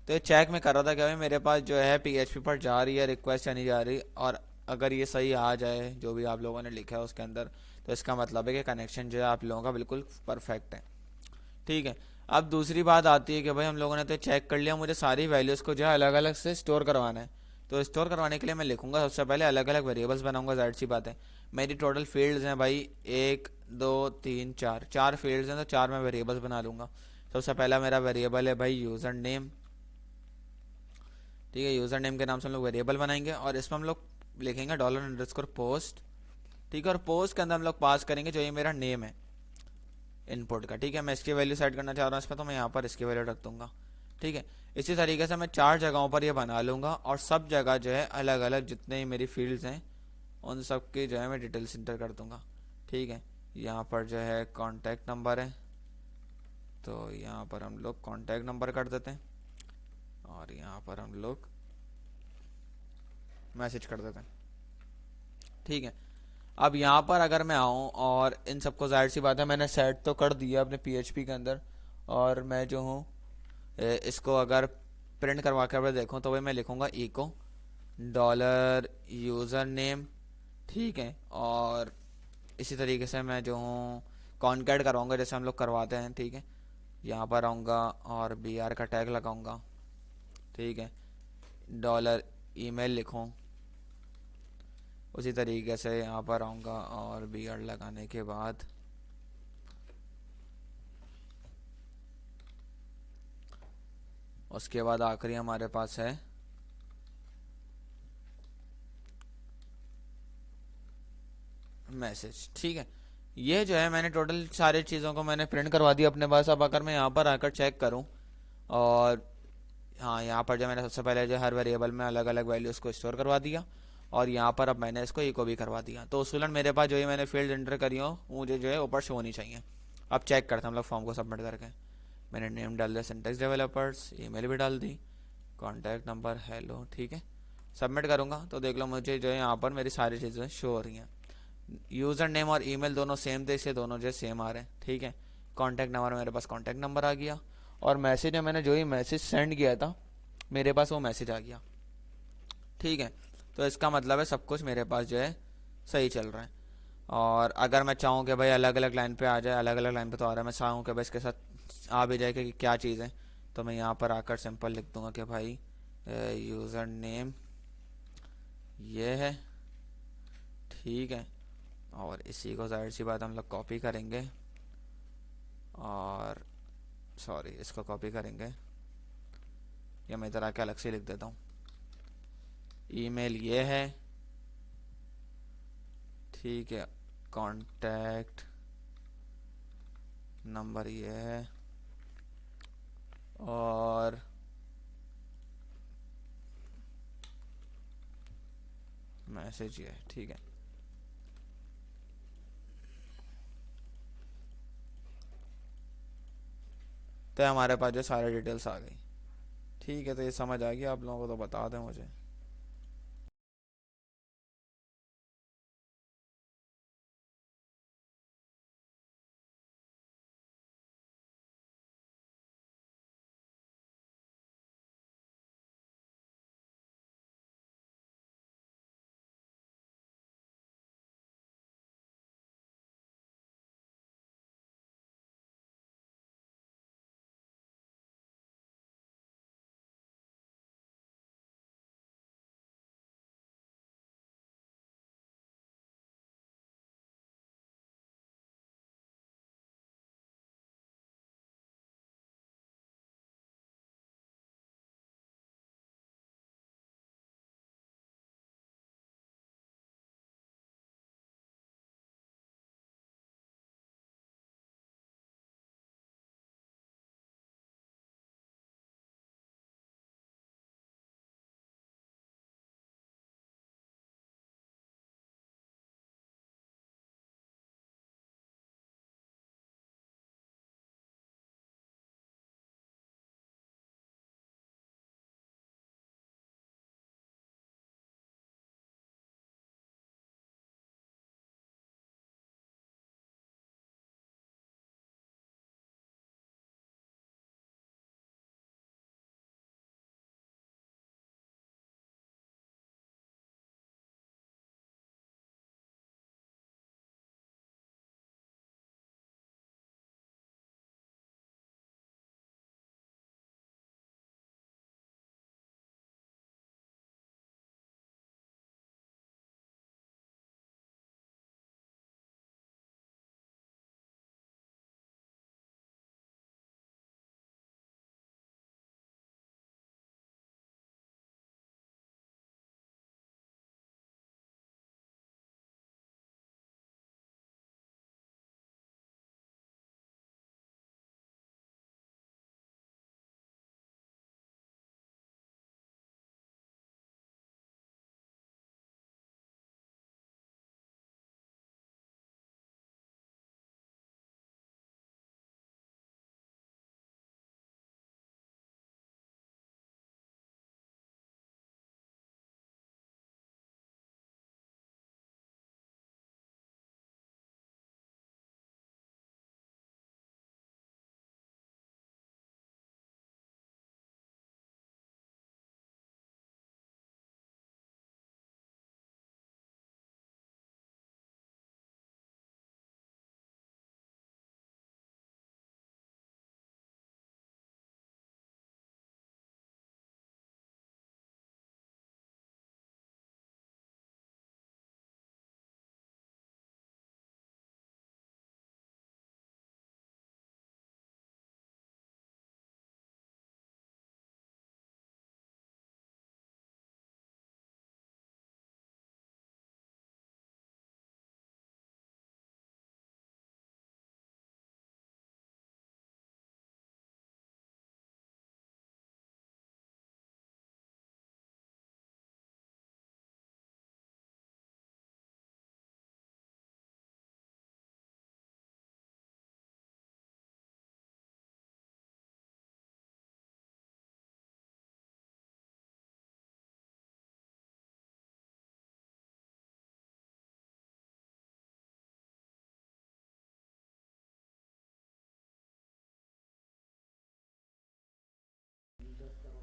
तो ये चेक में कर रहा था कि भाई मेरे पास जो है पीएचपी पर जा रही है रिक्वेस्ट या नहीं जा रही, और अगर ये सही आ जाए जो भी आप लोगों ने लिखा है उसके अंदर, तो इसका मतलब है कि कनेक्शन जो है आप लोगों का बिल्कुल परफेक्ट है, ठीक है? अब दूसरी बात आती है कि भाई हम लोगों ने तो चेक कर लिया, मुझे सारी वैल्यूज़ को जो है अलग अलग से स्टोर करवाना है। तो स्टोर करवाने के लिए मैं लिखूंगा सबसे पहले अलग अलग वेरिएबल्स बनाऊंगा, जाहिर सी बात है। मेरी टोटल फील्ड्स हैं भाई 1 2 3 4, 4 फील्ड्स हैं, तो 4 मैं वेरिएबल्स बना लूँगा। सबसे पहला मेरा वेरिएबल है भाई यूज़र नेम, ठीक है? यूज़र नेम के नाम से हम लोग वेरिएबल बनाएंगे, और इसमें हम लोग लिखेंगे डॉलर अंडरस्कोर पोस्ट, ठीक है? और पोस्ट के अंदर हम लोग पास करेंगे जो ये मेरा नेम है इनपुट का, ठीक है? मैं इसकी वैल्यू सेट करना चाह रहा हूँ इसमें, तो मैं यहाँ पर इसकी वैल्यू रख दूंगा, ठीक है? इसी तरीके से मैं 4 जगहों पर ये बना लूँगा, और सब जगह जो है अलग अलग जितने मेरी फील्ड्स हैं उन सब की जो है मैं डिटेल्स इंटर कर दूंगा, ठीक है? यहाँ पर जो है कॉन्टैक्ट नंबर है, तो यहाँ पर हम लोग कॉन्टैक्ट नंबर कर देते हैं, और यहाँ पर हम लोग मैसेज कर देते हैं, ठीक है? अब यहाँ पर अगर मैं आऊँ और इन सबको, जाहिर सी बात है मैंने सेट तो कर दिया अपने पीएचपी के अंदर, और मैं जो हूँ इसको अगर प्रिंट करवा कर देखूँ तो भाई मैं लिखूँगा इको डॉलर यूज़र नेम, ठीक है? और इसी तरीके से मैं जो हूँ कॉन्कैट करवाऊँगा जैसे हम लोग करवाते हैं, ठीक है? यहाँ पर आऊँगा और बी आर का टैग लगाऊँगा, ठीक है? डॉलर ईमेल लिखूँ, उसी तरीके से यहाँ पर आऊँगा और बी आर लगाने के बाद उसके बाद आखिरी हमारे पास है मैसेज, ठीक है? ये जो है मैंने टोटल सारी चीज़ों को मैंने प्रिंट करवा दिया अपने पास। अब अगर मैं यहाँ पर आकर चेक करूँ, और हाँ, यहाँ पर जो मैंने सबसे पहले जो हर वेरिएबल में अलग अलग वैल्यूज़ को स्टोर करवा दिया, और यहाँ पर अब मैंने इसको इको भी करवा दिया, तो उसूलन मेरे पास जो ये मैंने फील्ड एंटर करी हो मुझे जो है ऊपर शो होनी चाहिए। अब चेक करते हैं हम लोग फॉर्म को सबमिट करके। मैंने नेम डाल दिया सिंटेक्स डेवलपर्स, ईमेल भी डाल दी, कॉन्टैक्ट नंबर हेलो, ठीक है? सबमिट करूँगा तो देख लो मुझे जो है यहाँ पर मेरी सारी चीज़ें शो हो रही हैं। यूज़र नेम और ईमेल दोनों सेम थे, इसलिए दोनों जो सेम आ रहे हैं। ठीक है, कॉन्टैक्ट नंबर, मेरे पास कॉन्टैक्ट नंबर आ गया, और मैसेज में मैंने जो ही मैसेज सेंड किया था मेरे पास वो मैसेज आ गया। ठीक है, तो इसका मतलब है सब कुछ मेरे पास जो है सही चल रहा है। और अगर मैं चाहूँ कि भाई अलग अलग लाइन पे आ जाए, अलग अलग लाइन पे तो आ रहा है, मैं चाहूँ कि भाई इसके साथ आ भी जाए कि क्या चीज़ है, तो मैं यहाँ पर आकर सिंपल लिख दूंगा कि भाई यूज़र नेम ये है। ठीक है, और इसी को जाहिर सी बात हम लोग कॉपी करेंगे, और सॉरी इसको कॉपी करेंगे, या मैं इधर आके अलग से लिख देता हूँ। ईमेल ये है, ठीक है, कांटेक्ट नंबर ये है, और मैसेज ये है। ठीक है, तो हमारे पास जो सारे डिटेल्स आ गई। ठीक है, तो ये समझ आ गया आप लोगों को, तो बता दें मुझे।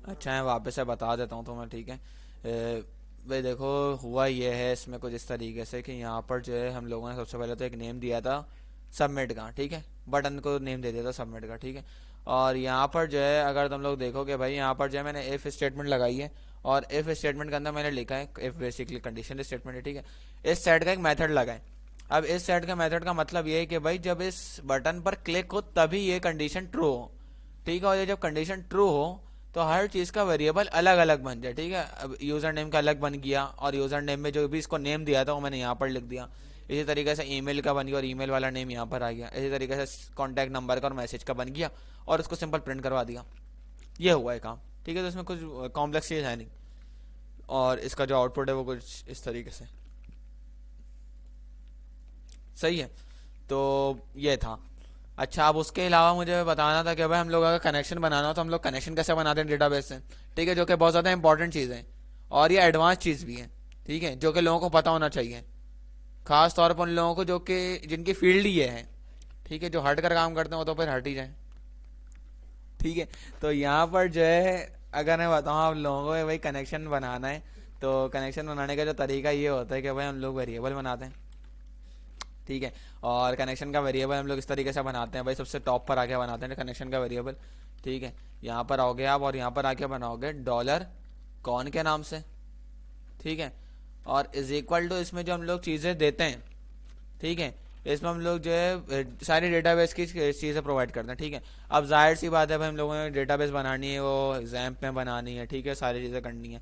अच्छा है, वापस से बता देता हूँ तुम्हें, ठीक है। भाई देखो, हुआ ये है इसमें कुछ इस तरीके से कि यहाँ पर जो है हम लोगों ने सबसे पहले तो एक नेम दिया था सबमिट का, ठीक है। बटन को नेम दे दिया था सबमिट का, ठीक है। और यहाँ पर जो है अगर तुम लोग देखोगे भाई, यहाँ पर जो है मैंने इफ़ स्टेटमेंट लगाई है, और इफ़ स्टेटमेंट के अंदर मैंने लिखा है इफ़ बेसिकली कंडीशन स्टेटमेंट है, ठीक है। इस सेट का एक मेथड लगा है। अब इस सेट का मेथड का मतलब ये है कि भाई जब इस बटन पर क्लिक हो तभी ये कंडीशन ट्रू हो, ठीक है। और ये जब कंडीशन ट्रू हो तो हर चीज़ का वेरिएबल अलग अलग बन जाए, ठीक है। अब यूज़र नेम का अलग बन गया, और यूज़र नेम में जो भी इसको नेम दिया था वो मैंने यहाँ पर लिख दिया। इसी तरीके से ईमेल का बन गया और ईमेल वाला नेम यहाँ पर आ गया। इसी तरीके से कॉन्टैक्ट नंबर का और मैसेज का बन गया, और उसको सिंपल प्रिंट करवा दिया। ये हुआ है काम, ठीक है। तो इसमें कुछ कॉम्प्लेक्स चीज़ है नहीं, और इसका जो आउटपुट है वो कुछ इस तरीके से सही है। तो ये था। अच्छा, अब उसके अलावा मुझे बताना था कि भाई हम लोग अगर कनेक्शन बनाना हो तो हम लोग कनेक्शन कैसे बनाते हैं डेटाबेस से, ठीक है। जो कि बहुत ज़्यादा इंपॉर्टेंट चीज़ है, और ये एडवांस चीज़ भी है, ठीक है, जो कि लोगों को पता होना चाहिए। खास तौर पर उन लोगों को जो कि जिनकी फील्ड ही ये है, ठीक है। जो हट कर काम करते हैं वो तो फिर हट ही जाए, ठीक है। तो यहाँ पर जो है अगर मैं बताऊँ आप लोगों को भाई कनेक्शन बनाना है, तो कनेक्शन बनाने का जो तरीका ये होता है कि भाई हम लोग वेरिएबल बनाते हैं, ठीक है। और कनेक्शन का वेरिएबल हम लोग इस तरीके से बनाते हैं भाई, सबसे टॉप पर आके बनाते हैं कनेक्शन का वेरिएबल, ठीक है। यहाँ पर आओगे आप और यहाँ पर आके बनाओगे डॉलर कौन के नाम से, ठीक है। और इज इक्वल टू इसमें जो हम लोग चीज़ें देते हैं, ठीक है, इसमें हम लोग जो है सारी डेटाबेस की चीज़ें प्रोवाइड करते हैं, ठीक है। अब जाहिर सी बात है भाई हम लोगों ने डेटाबेस बनानी है, वो एग्जाम में बनानी है, ठीक है, सारी चीज़ें करनी है।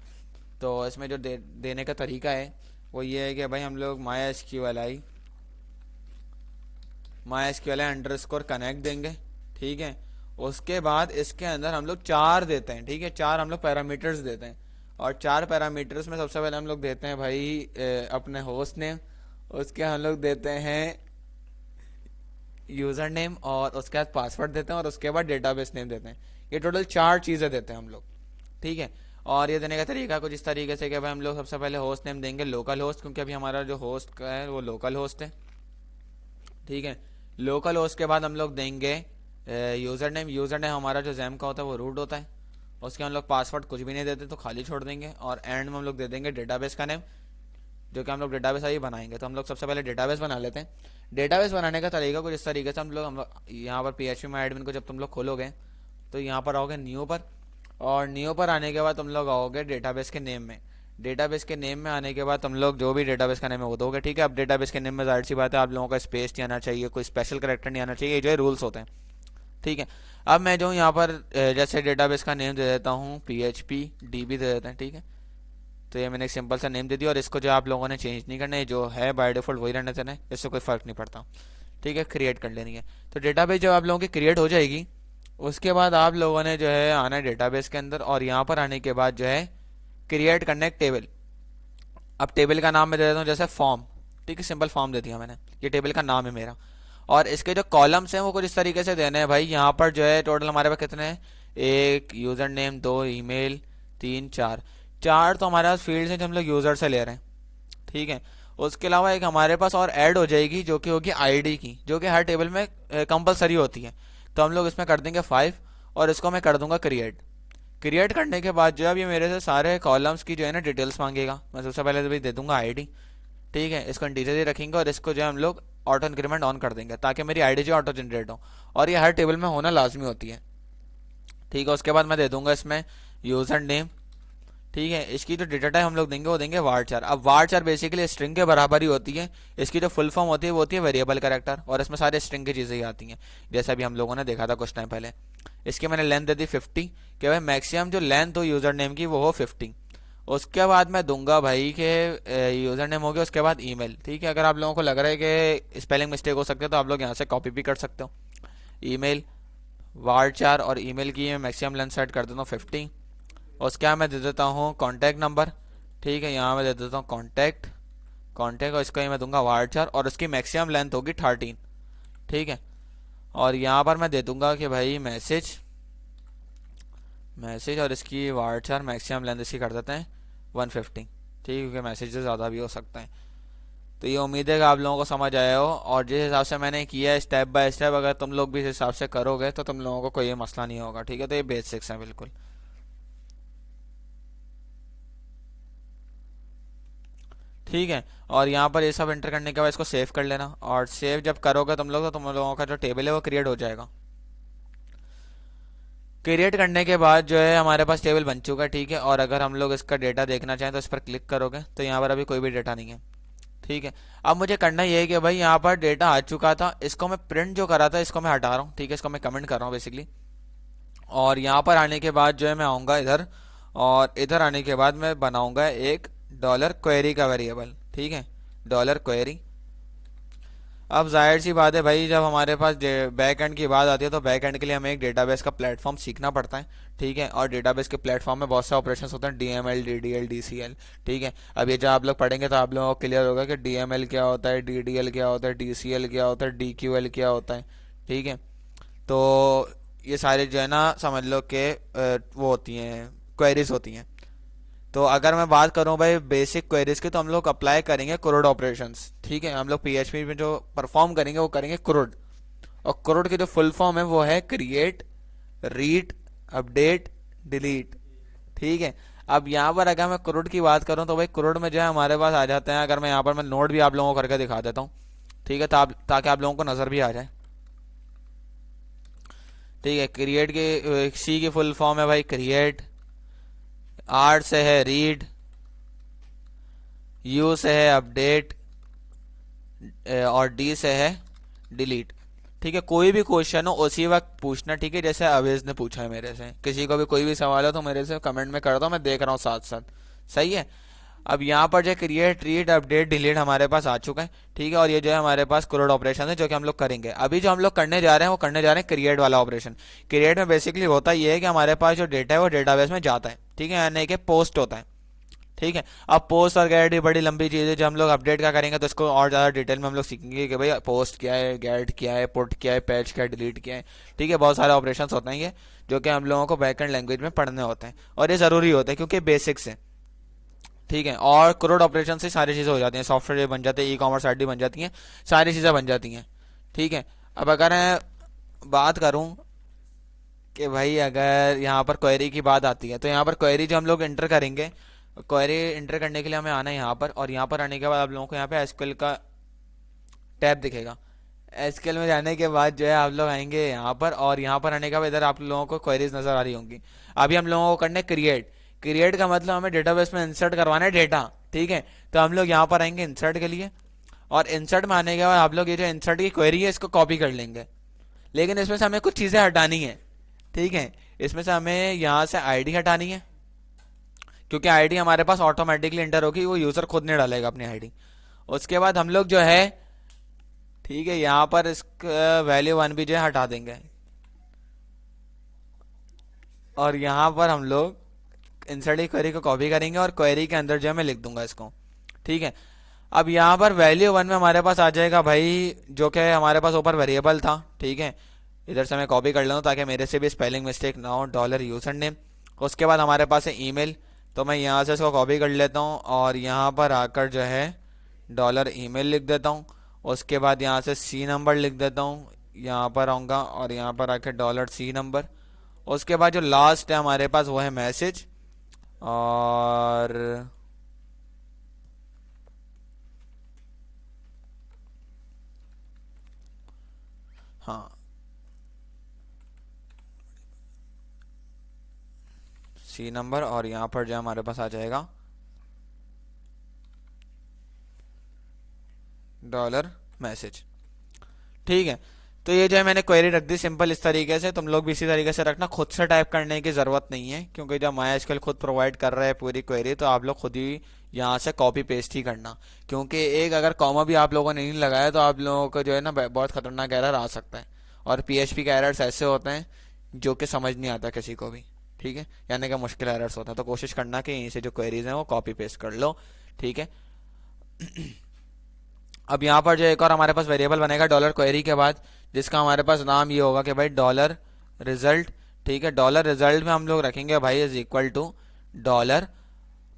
तो इसमें जो देने का तरीका है वो ये है कि भाई हम लोग my S Q L I underscore connect देंगे, ठीक है। उसके बाद इसके अंदर हम लोग 4 देते हैं, ठीक है, 4 हम लोग पैरामीटर्स देते हैं। और 4 पैरामीटर्स में सबसे पहले हम लोग देते हैं भाई अपने होस्ट नेम, उसके हम लोग देते हैं यूज़र नेम, और उसके बाद पासवर्ड देते हैं, और उसके बाद डेटाबेस नेम देते हैं। ये टोटल 4 चीज़ें देते हैं हम लोग, ठीक है। और ये देने का तरीका कुछ इस तरीके से कि भाई हम लोग सबसे पहले होस्ट नेम देंगे लोकल होस्ट, क्योंकि अभी हमारा जो होस्ट का है वो लोकल होस्ट है, ठीक है। लोकल होस्ट के बाद हम लोग देंगे यूज़र नेम। यूज़र नेम हमारा जो जैम का होता है वो रूट होता है। उसके हम लोग पासवर्ड कुछ भी नहीं देते, तो खाली छोड़ देंगे। और एंड में हम लोग दे देंगे डेटाबेस का नेम, जो कि हम लोग डेटाबेस ही बनाएंगे। तो हम लोग सबसे पहले डेटाबेस बना लेते हैं। डेटाबेस बनाने का तरीका कुछ इस तरीके से हम लोग यहाँ पर PHP में एडमिन को जब तुम लोग खोलोगे तो यहाँ पर आओगे न्यू पर, और न्यू पर आने के बाद तुम लोग आओगे डेटाबेस के नेम में। डेटाबेस के नेम में आने के बाद तुम लोग जो भी डेटाबेस का नेम है वो दोगे, ठीक है। अब डेटाबेस के नेम में जाहिर सी बात है आप लोगों का स्पेस नहीं आना चाहिए, कोई स्पेशल करेक्टर नहीं आना चाहिए, ये जो है रूल्स होते हैं, ठीक है। अब मैं जो यहाँ पर जैसे डेटाबेस का नेम दे देता हूँ PHP DB दे देते हैं, ठीक है। तो ये मैंने एक सिंपल सा नेम दे दिया, और इसको जो आप लोगों ने चेंज नहीं करना है, जो है बाय डिफॉल्ट वही रहने देना है, इससे कोई फ़र्क नहीं पड़ता, ठीक है। क्रिएट कर लेनी है। तो डेटाबेस जब आप लोगों की क्रिएट हो जाएगी, उसके बाद आप लोगों ने जो है आना है डेटाबेस के अंदर, और यहाँ पर आने के बाद जो है क्रिएट करना है एक टेबल। अब टेबल का नाम मैं दे देता हूँ जैसे फॉर्म, ठीक है, सिंपल फॉर्म दे दिया मैंने, ये टेबल का नाम है मेरा। और इसके जो कॉलम्स हैं वो कुछ इस तरीके से देने हैं भाई। यहाँ पर जो है टोटल हमारे पास कितने हैं, एक यूज़र नेम, 2 ईमेल, 3 4, 4 तो हमारे पास फील्ड्स हैं जो हम लोग यूज़र से ले रहे हैं, ठीक है। उसके अलावा एक हमारे पास और ऐड हो जाएगी जो कि होगी आईडी की, जो कि हर टेबल में कंपलसरी होती है। तो हम लोग इसमें कर देंगे 5, और इसको मैं कर दूंगा क्रिएट। क्रिएट करने के बाद जो है अब ये मेरे से सारे कॉलम्स की जो है ना डिटेल्स मांगेगा। मैं सबसे पहले तो भाई दे दूंगा आईडी, ठीक है। इसको इंटीजर ही रखेंगे, और इसको जो है हम लोग ऑटो इंक्रीमेंट ऑन कर देंगे ताकि मेरी आईडी जो ऑटो जनरेट हो, और ये हर टेबल में होना लाजमी होती है, ठीक है। उसके बाद मैं दे दूंगा इसमें यूज़र नेम, ठीक है। इसकी जो डेटा टाइप हम लोग देंगे वो देंगे var4। अब var4 बेसिकली स्ट्रिंग के बराबर ही होती है। इसकी जो फुल फॉर्म होती है वो होती है वेरिएबल कैरेक्टर, और इसमें सारे स्ट्रिंग की चीज़ें ही आती हैं, जैसा अभी हम लोगों ने देखा था कुछ टाइम पहले। इसकी मैंने लेंथ दे दी 50, कि भाई मैक्सिमम जो लेंथ हो यूज़र नेम की वो हो 50। उसके बाद मैं दूंगा भाई के यूज़र नेम हो गया, उसके बाद ईमेल, ठीक है। अगर आप लोगों को लग रहा है कि स्पेलिंग मिस्टेक हो सकते हैं तो आप लोग यहाँ से कॉपी भी कर सकते हो। ईमेल var4, और ईमेल की मैं मैक्सिमम लेंथ सेट कर देता हूँ 50। और उसके बाद मैं दे देता हूँ कॉन्टैक्ट नंबर, ठीक है। यहाँ मैं दे देता हूँ कॉन्टैक्ट, और इसका ही मैं दूंगा var4, और उसकी मैक्सिमम लेंथ होगी 13, ठीक है। और यहाँ पर मैं दे दूंगा कि भाई मैसेज और इसकी var4 मैक्सिमम लेंथ इसकी कर देते हैं 150, ठीक है, क्योंकि मैसेज ज़्यादा भी हो सकता है। तो ये उम्मीद है कि आप लोगों को समझ आया हो, और जिस हिसाब से मैंने किया है स्टेप बाय स्टेप, अगर तुम लोग भी इस हिसाब से करोगे तो तुम लोगों को कोई मसला नहीं होगा, ठीक है। तो ये बेसिक्स हैं बिल्कुल। ठीक है। और यहाँ पर ये सब एंटर करने के बाद इसको सेव कर लेना, और सेव जब करोगे तुम लोग तो तुम लोगों का जो टेबल है वो क्रिएट हो जाएगा। क्रिएट करने के बाद जो है हमारे पास टेबल बन चुका है, ठीक है। और अगर हम लोग इसका डेटा देखना चाहें तो इस पर क्लिक करोगे तो यहाँ पर अभी कोई भी डेटा नहीं है, ठीक है। अब मुझे करना ये है कि भाई यहाँ पर डेटा आ चुका था, इसको मैं प्रिंट जो करा था इसको मैं हटा रहा हूँ, ठीक है। इसको मैं कमेंट कर रहा हूँ बेसिकली। और यहाँ पर आने के बाद जो है मैं आऊँगा इधर, और इधर आने के बाद मैं बनाऊँगा एक डॉलर क्वेरी का वेरिएबल, ठीक है। Dollar query. अब जाहिर सी बात है भाई, जब हमारे पास बैक एंड की बात आती है तो बैक एंड के लिए हमें एक डेटाबेस का प्लेटफॉर्म सीखना पड़ता है, ठीक है। और डेटाबेस के प्लेटफॉर्म में बहुत से ऑपरेशन होते हैं, डीएमएल, डीडीएल, डीसीएल, ठीक है। अब ये जब आप लोग पढ़ेंगे तो आप लोगों को क्लियर होगा कि डीएमएल क्या होता है, डीडीएल क्या होता है, डीसीएल क्या होता है, डीक्यूएल क्या होता है, ठीक है। तो ये सारे जो है ना समझ लो कि वो होती हैं, क्वेरीज होती हैं। तो अगर मैं बात करूं भाई बेसिक क्वेरीज की, तो हम लोग अप्लाई करेंगे क्रोड ऑपरेशंस, ठीक है। हम लोग पीएचपी में जो परफॉर्म करेंगे वो करेंगे क्रोड। और क्रोड की जो फुल फॉर्म है वो है क्रिएट, रीड, अपडेट, डिलीट, ठीक है। अब यहाँ पर अगर मैं क्रोड की बात करूं तो भाई क्रोड में जो है हमारे पास आ जाते हैं, अगर मैं यहाँ पर मैं नोट भी आप लोगों को करके दिखा देता हूँ, ठीक है, ताकि आप लोगों को नजर भी आ जाए, ठीक है। क्रिएट की सी की फुल फॉर्म है भाई क्रिएट, आर से है रीड, यू से है अपडेट, और डी से है डिलीट, ठीक है। कोई भी क्वेश्चन हो उसी वक्त पूछना, ठीक है। जैसे अवेज ने पूछा है मेरे से, किसी को भी कोई भी सवाल हो तो मेरे से कमेंट में कर दो, मैं देख रहा हूँ साथ साथ, सही है। अब यहाँ पर जो क्रिएट, रीड, अपडेट, डिलीट हमारे पास आ चुका है, ठीक है। और ये जो है हमारे पास क्रोड ऑपरेशन है जो कि हम लोग करेंगे। अभी जो हम लोग करने जा रहे हैं वो करने जा रहे हैं क्रिएट वाला ऑपरेशन। क्रिएट में बेसिकली होता ये है कि हमारे पास जो डेटा है वो डेटाबेस में जाता है, ठीक है, यानी कि पोस्ट होता है, ठीक है। अब पोस्ट और गेट बड़ी लंबी चीज़ है, जब हम लोग अपडेट का करेंगे तो इसको और ज़्यादा डिटेल में हम लोग सीखेंगे कि भाई पोस्ट क्या है, गेट क्या है, पुट क्या है, पैच क्या है, डिलीट क्या है, ठीक है। बहुत सारे ऑपरेशन होते हैं ये जो कि हम लोगों को बैकएंड लैंग्वेज में पढ़ने होते हैं, और ये ज़रूरी होते हैं क्योंकि बेसिक्स है, ठीक है। और क्रोड ऑपरेशन से सारी चीज़ें हो जाती हैं, सॉफ्टवेयर बन जाते हैं, ई कॉमर्स आईडी बन जाती हैं, सारी चीज़ें बन जाती हैं, ठीक है। अब अगर मैं बात करूं कि भाई अगर यहाँ पर क्वेरी की बात आती है तो यहाँ पर क्वेरी जो हम लोग इंटर करेंगे, क्वेरी इंटर करने के लिए हमें आना है यहाँ पर, और यहाँ पर आने के बाद आप लोगों को यहाँ पे एसक्यूएल का टैब दिखेगा। एसक्यूएल में जाने के बाद जो है आप लोग आएंगे यहाँ पर, और यहाँ पर आने के बाद इधर आप लोगों को क्वेरीज नजर आ रही होंगी। अभी हम लोगों को करना है क्रिएट। क्रिएट का मतलब हमें डेटाबेस में इंसर्ट करवाना है डेटा, ठीक है। तो हम लोग यहाँ पर आएंगे इंसर्ट के लिए, और इंसर्ट में आने के बाद आप लोग ये जो इंसर्ट की क्वेरी है इसको कॉपी कर लेंगे। लेकिन इसमें से हमें कुछ चीज़ें हटानी है, ठीक है। इसमें से हमें यहाँ से आईडी हटानी है, क्योंकि आईडी हमारे पास ऑटोमेटिकली इंटर होगी, वो यूज़र खुद नहीं डालेगा अपनी आईडी। उसके बाद हम लोग जो है, ठीक है, यहाँ पर इसका वैल्यू 1 भी जो है हटा देंगे, और यहाँ पर हम लोग इंसर्ट की क्वेरी को कॉपी करेंगे और क्वेरी के अंदर जो है मैं लिख दूंगा इसको, ठीक है। अब यहाँ पर वैल्यू 1 में हमारे पास आ जाएगा भाई जो कि हमारे पास ऊपर वेरिएबल था, ठीक है। इधर से मैं कॉपी कर लेता हूँ ताकि मेरे से भी स्पेलिंग मिस्टेक ना हो, डॉलर यूजर नेम। उसके बाद हमारे पास है ईमेल, तो मैं यहाँ से इसको कॉपी कर लेता हूँ और यहाँ पर आकर जो है डॉलर ईमेल लिख देता हूँ। उसके बाद यहाँ से सी नंबर लिख देता हूँ, यहाँ पर आऊँगा और यहाँ पर आकर डॉलर सी नंबर। उसके बाद जो लास्ट है हमारे पास वो है मैसेज, और हाँ, सी नंबर, और यहाँ पर जो हमारे पास आ जाएगा डॉलर मैसेज, ठीक है। तो ये जो है मैंने क्वेरी रख दी सिंपल इस तरीके से। तुम लोग भी इसी तरीके से रखना, खुद से टाइप करने की ज़रूरत नहीं है, क्योंकि जब MySQL खुद प्रोवाइड कर रहा है पूरी क्वेरी तो आप लोग खुद ही यहाँ से कॉपी पेस्ट ही करना, क्योंकि एक अगर कॉमा भी आप लोगों ने नहीं लगाया तो आप लोगों को जो है ना बहुत खतरनाक एरर आ सकता है। और PHP के एरर्स ऐसे होते हैं जो कि समझ नहीं आता किसी को भी, ठीक है, यानी कि मुश्किल एरर्स होता है। तो कोशिश करना कि यहीं से जो क्वेरीज हैं वो कॉपी पेस्ट कर लो, ठीक है। अब यहाँ पर जो एक और हमारे पास वेरिएबल बनेगा डॉलर क्वेरी के बाद, जिसका हमारे पास नाम ये होगा कि भाई डॉलर रिजल्ट, ठीक है। डॉलर रिजल्ट में हम लोग रखेंगे भाई इज इक्वल टू डॉलर,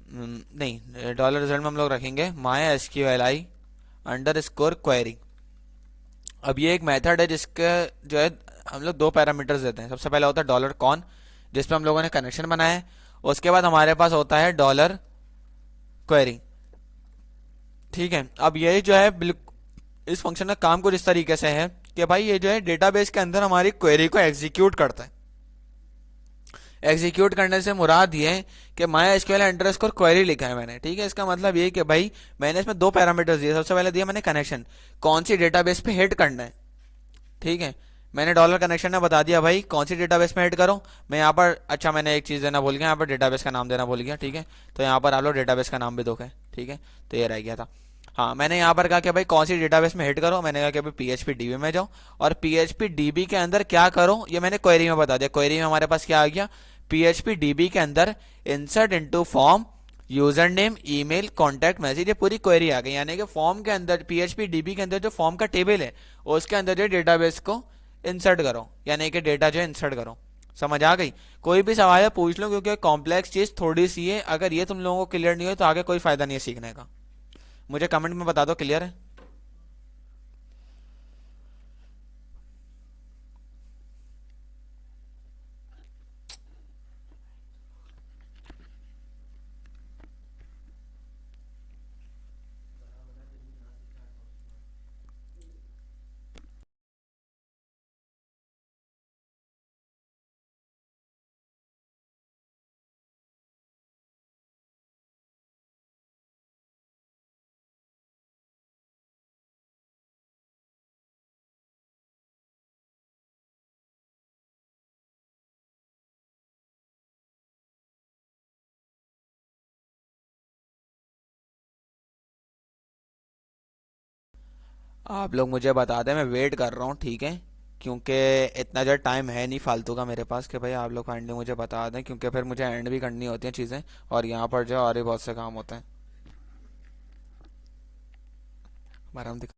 नहीं, डॉलर रिजल्ट में हम लोग रखेंगे MySQLi अंडर स्कोर क्वेरी। अब ये एक मेथड है जिसके जो है हम लोग दो पैरामीटर्स देते हैं। सबसे पहले होता है डॉलर कॉन, जिसपे हम लोगों ने कनेक्शन बनाया है। उसके बाद हमारे पास होता है डॉलर क्वेरी, ठीक है, अब ये जो है इस फंक्शन का काम कुछ इस तरीके से है कि भाई ये जो है डेटाबेस के अंदर हमारी क्वेरी को एग्जीक्यूट करता है। एग्जीक्यूट करने से मुराद ये है कि माई एसक्यूएल अंडरस्कोर क्वेरी लिखा है मैंने, ठीक है। इसका मतलब ये कि भाई मैंने इसमें दो पैरामीटर्स दिए। सबसे पहले दिया मैंने कनेक्शन, कौन सी डेटाबेस पे हिट करना है, ठीक है। मैंने डॉलर कनेक्शन में बता दिया भाई कौन सी डेटाबेस में हिट करो। मैं यहाँ पर, अच्छा मैंने एक चीज़ देना भूल गया, यहाँ पर डेटाबेस का नाम देना भूल गया, ठीक है। तो यहाँ पर आप लोग डेटाबेस का नाम भी दोगे, ठीक है। तो ये रह गया था। हाँ, मैंने यहाँ पर कहा कि भाई कौन सी डेटाबेस में हिट करो। मैंने कहा कि भाई पीएचपी डीबी में जाओ, और पीएचपी डीबी के अंदर क्या करो ये मैंने क्वेरी में बता दिया। क्वेरी में हमारे पास क्या आ गया, पीएचपी डीबी के अंदर insert into form user name email contact message, ये पूरी क्वेरी आ गई। यानी कि फॉर्म के अंदर पीएचपी डीबी के अंदर जो फॉर्म का टेबल है उसके अंदर जो डेटाबेस को इंसर्ट करो, यानी कि डेटा जो है इंसर्ट करो। समझ आ गई? कोई भी सवाल है पूछ लो, क्योंकि कॉम्प्लेक्स चीज थोड़ी सी है। अगर ये तुम लोगों को क्लियर नहीं हो तो आगे कोई फायदा नहीं है सीखने का। मुझे कमेंट में बता दो क्लियर है। आप लोग मुझे बता दें, मैं वेट कर रहा हूँ, ठीक है। क्योंकि इतना जो टाइम है नहीं फालतू का मेरे पास कि भाई आप लोग फाइनली मुझे बता दें, क्योंकि फिर मुझे एंड भी करनी होती हैं चीज़ें, और यहाँ पर जो और भी बहुत से काम होते हैं। आराम दिखा।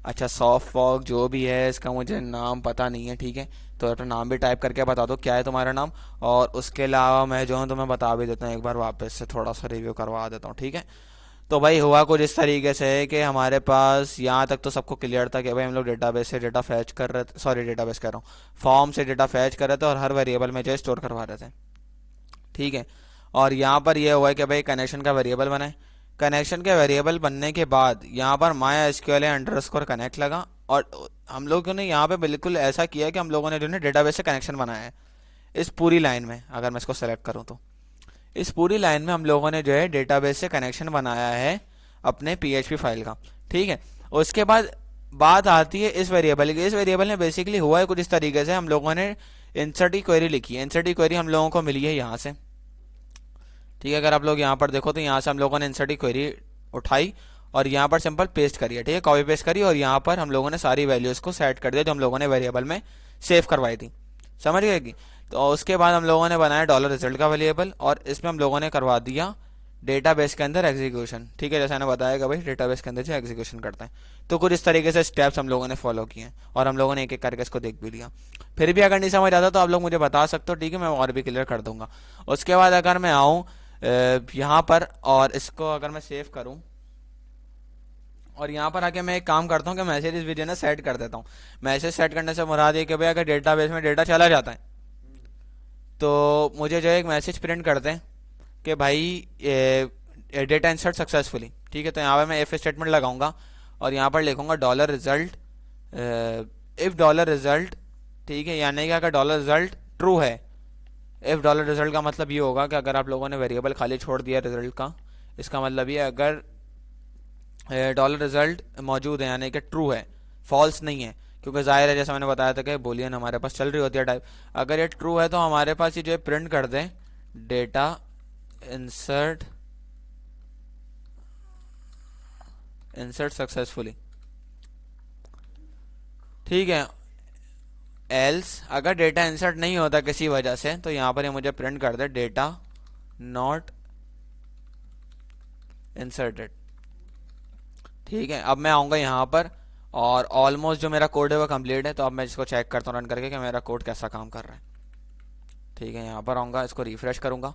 अच्छा, सॉफ्ट फॉग जो भी है इसका मुझे नाम पता नहीं है, ठीक है। तो अपना नाम भी टाइप करके बता दो क्या है तुम्हारा नाम। और उसके अलावा मैं जो हूँ तुम्हें बता भी देता हूँ, एक बार वापस से थोड़ा सा रिव्यू करवा देता हूँ, ठीक है। तो भाई हुआ कुछ इस तरीके से है कि हमारे पास यहाँ तक तो सबको क्लियर था कि भाई हम लोग डेटाबेस से डेटा फैच कर रहे थे, सॉरी डेटाबेस कह रहा हूँ, फॉर्म से डेटा फैच कर रहे थे और हर वेरिएबल में जो स्टोर करवा रहे थे, ठीक है। और यहाँ पर यह हुआ है कि भाई कनेक्शन का वेरिएबल बनाए। कनेक्शन के वेरिएबल बनने के बाद यहाँ पर माई एसक्यूएल अंडरस्कोर कनेक्ट लगा, और हम लोगों ने यहाँ पे बिल्कुल ऐसा किया है कि हम लोगों ने जो है डेटाबेस से कनेक्शन बनाया है। इस पूरी लाइन में अगर मैं इसको सेलेक्ट करूँ तो इस पूरी लाइन में हम लोगों ने जो है डेटाबेस से कनेक्शन बनाया है अपने पीएचपी फाइल का, ठीक है। उसके बाद बात आती है इस वेरिएबल की। इस वेरिएबल में बेसिकली हुआ है कुछ इस तरीके से, हम लोगों ने इंसर्ट की क्वेरी लिखी है। इंसर्ट की क्वेरी हम लोगों को मिली है यहाँ से, ठीक है। अगर आप लोग यहाँ पर देखो तो यहाँ से हम लोगों ने इंसर्ट की क्वेरी उठाई और यहाँ पर सिंपल पेस्ट करी है, ठीक है, कॉपी पेस्ट करी, और यहाँ पर हम लोगों ने सारी वैल्यूज़ को सेट कर दिया जो हम लोगों ने वेरिएबल में सेव करवाई थी। समझ गए कि? तो उसके बाद हम लोगों ने बनाया डॉलर रिजल्ट का वेरिएबल, और इसमें हम लोगों ने करवा दिया डेटाबेस के अंदर एग्जीक्यूशन, ठीक है। जैसे मैंने बताया कि भाई डेटाबेस के अंदर जो एग्जीक्यूशन करते हैं, तो कुछ इस तरीके से स्टेप्स हम लोगों ने फॉलो किए हैं, और हम लोगों ने एक एक करके इसको देख भी लिया। फिर भी अगर नहीं समझ आता तो आप लोग मुझे बता सकते हो, ठीक है, मैं और भी क्लियर कर दूंगा। उसके बाद अगर मैं आऊँ यहाँ पर और इसको अगर मैं सेव करूँ, और यहाँ पर आके मैं एक काम करता हूँ कि मैसेज इस वीडियो ने सेट कर देता हूँ। मैसेज सेट करने से मुराद ये कि भाई अगर डेटाबेस में डेटा चला जाता है तो मुझे जो है एक मैसेज प्रिंट कर दें कि भाई डेटा इंसर्ट सक्सेसफुली, ठीक है। तो यहाँ पर मैं इफ स्टेटमेंट लगाऊंगा और यहाँ पर लिखूंगा dollar result, if dollar result, ठीक है। यानी कि अगर डॉलर रिजल्ट ट्रू है, इफ डॉलर रिजल्ट का मतलब ये होगा कि अगर आप लोगों ने वेरिएबल खाली छोड़ दिया रिजल्ट का, इसका मतलब ये अगर डॉलर रिजल्ट मौजूद है यानी कि ट्रू है, फॉल्स नहीं है, क्योंकि जाहिर है जैसा मैंने बताया था कि बोलियन हमारे पास चल रही होती है टाइप। अगर ये ट्रू है तो हमारे पास ये जो है प्रिंट कर दें डेटा इंसर्ट, इंसर्ट सक्सेसफुली, ठीक है। एल्स अगर डेटा इंसर्ट नहीं होता किसी वजह से, तो यहाँ पर ये मुझे प्रिंट कर दे डेटा नॉट इंसर्टेड। ठीक है, अब मैं आऊँगा यहाँ पर और ऑलमोस्ट जो मेरा कोड है वो कंप्लीट है। तो अब मैं इसको चेक करता हूँ रन करके कि मेरा कोड कैसा काम कर रहा है। ठीक है, यहाँ पर आऊँगा, इसको रिफ्रेश करूँगा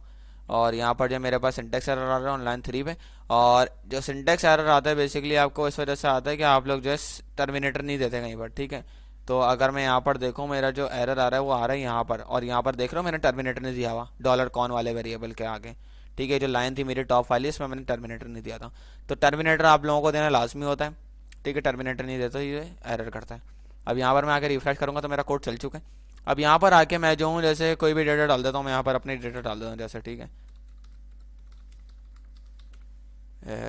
और यहाँ पर जो मेरे पास सिंटेक्स एरर आ रहा है ऑनलाइन 3 पे। और जो सिंटेक्स एरर आता है बेसिकली आपको इस वजह से आता है कि आप लोग जो है टर्मिनेटर नहीं देते कहीं पर। ठीक है, तो अगर मैं यहाँ पर देखूँ मेरा जो एरर आ रहा है वो आ रहा है यहाँ पर, और यहाँ पर देख रहा हूँ मैंने टर्मिनेटर नहीं दिया हुआ डॉलर कॉन वाले वेरिएबल के आगे। ठीक है, जो लाइन थी मेरी टॉप वाली इसमें मैंने टर्मिनेटर नहीं दिया था। तो टर्मिनेटर आप लोगों को देना लाजमी होता है। ठीक है, टर्मिनेटर नहीं देता ये एरर करता है। अब यहाँ पर मैं आके रिफ्रेश करूँगा तो मेरा कोड चल चुका है। अब यहाँ पर आके मैं जो हूँ जैसे कोई भी डेटा डाल देता हूँ, मैं यहाँ पर अपनी डेटा डाल देता हूँ जैसे। ठीक है,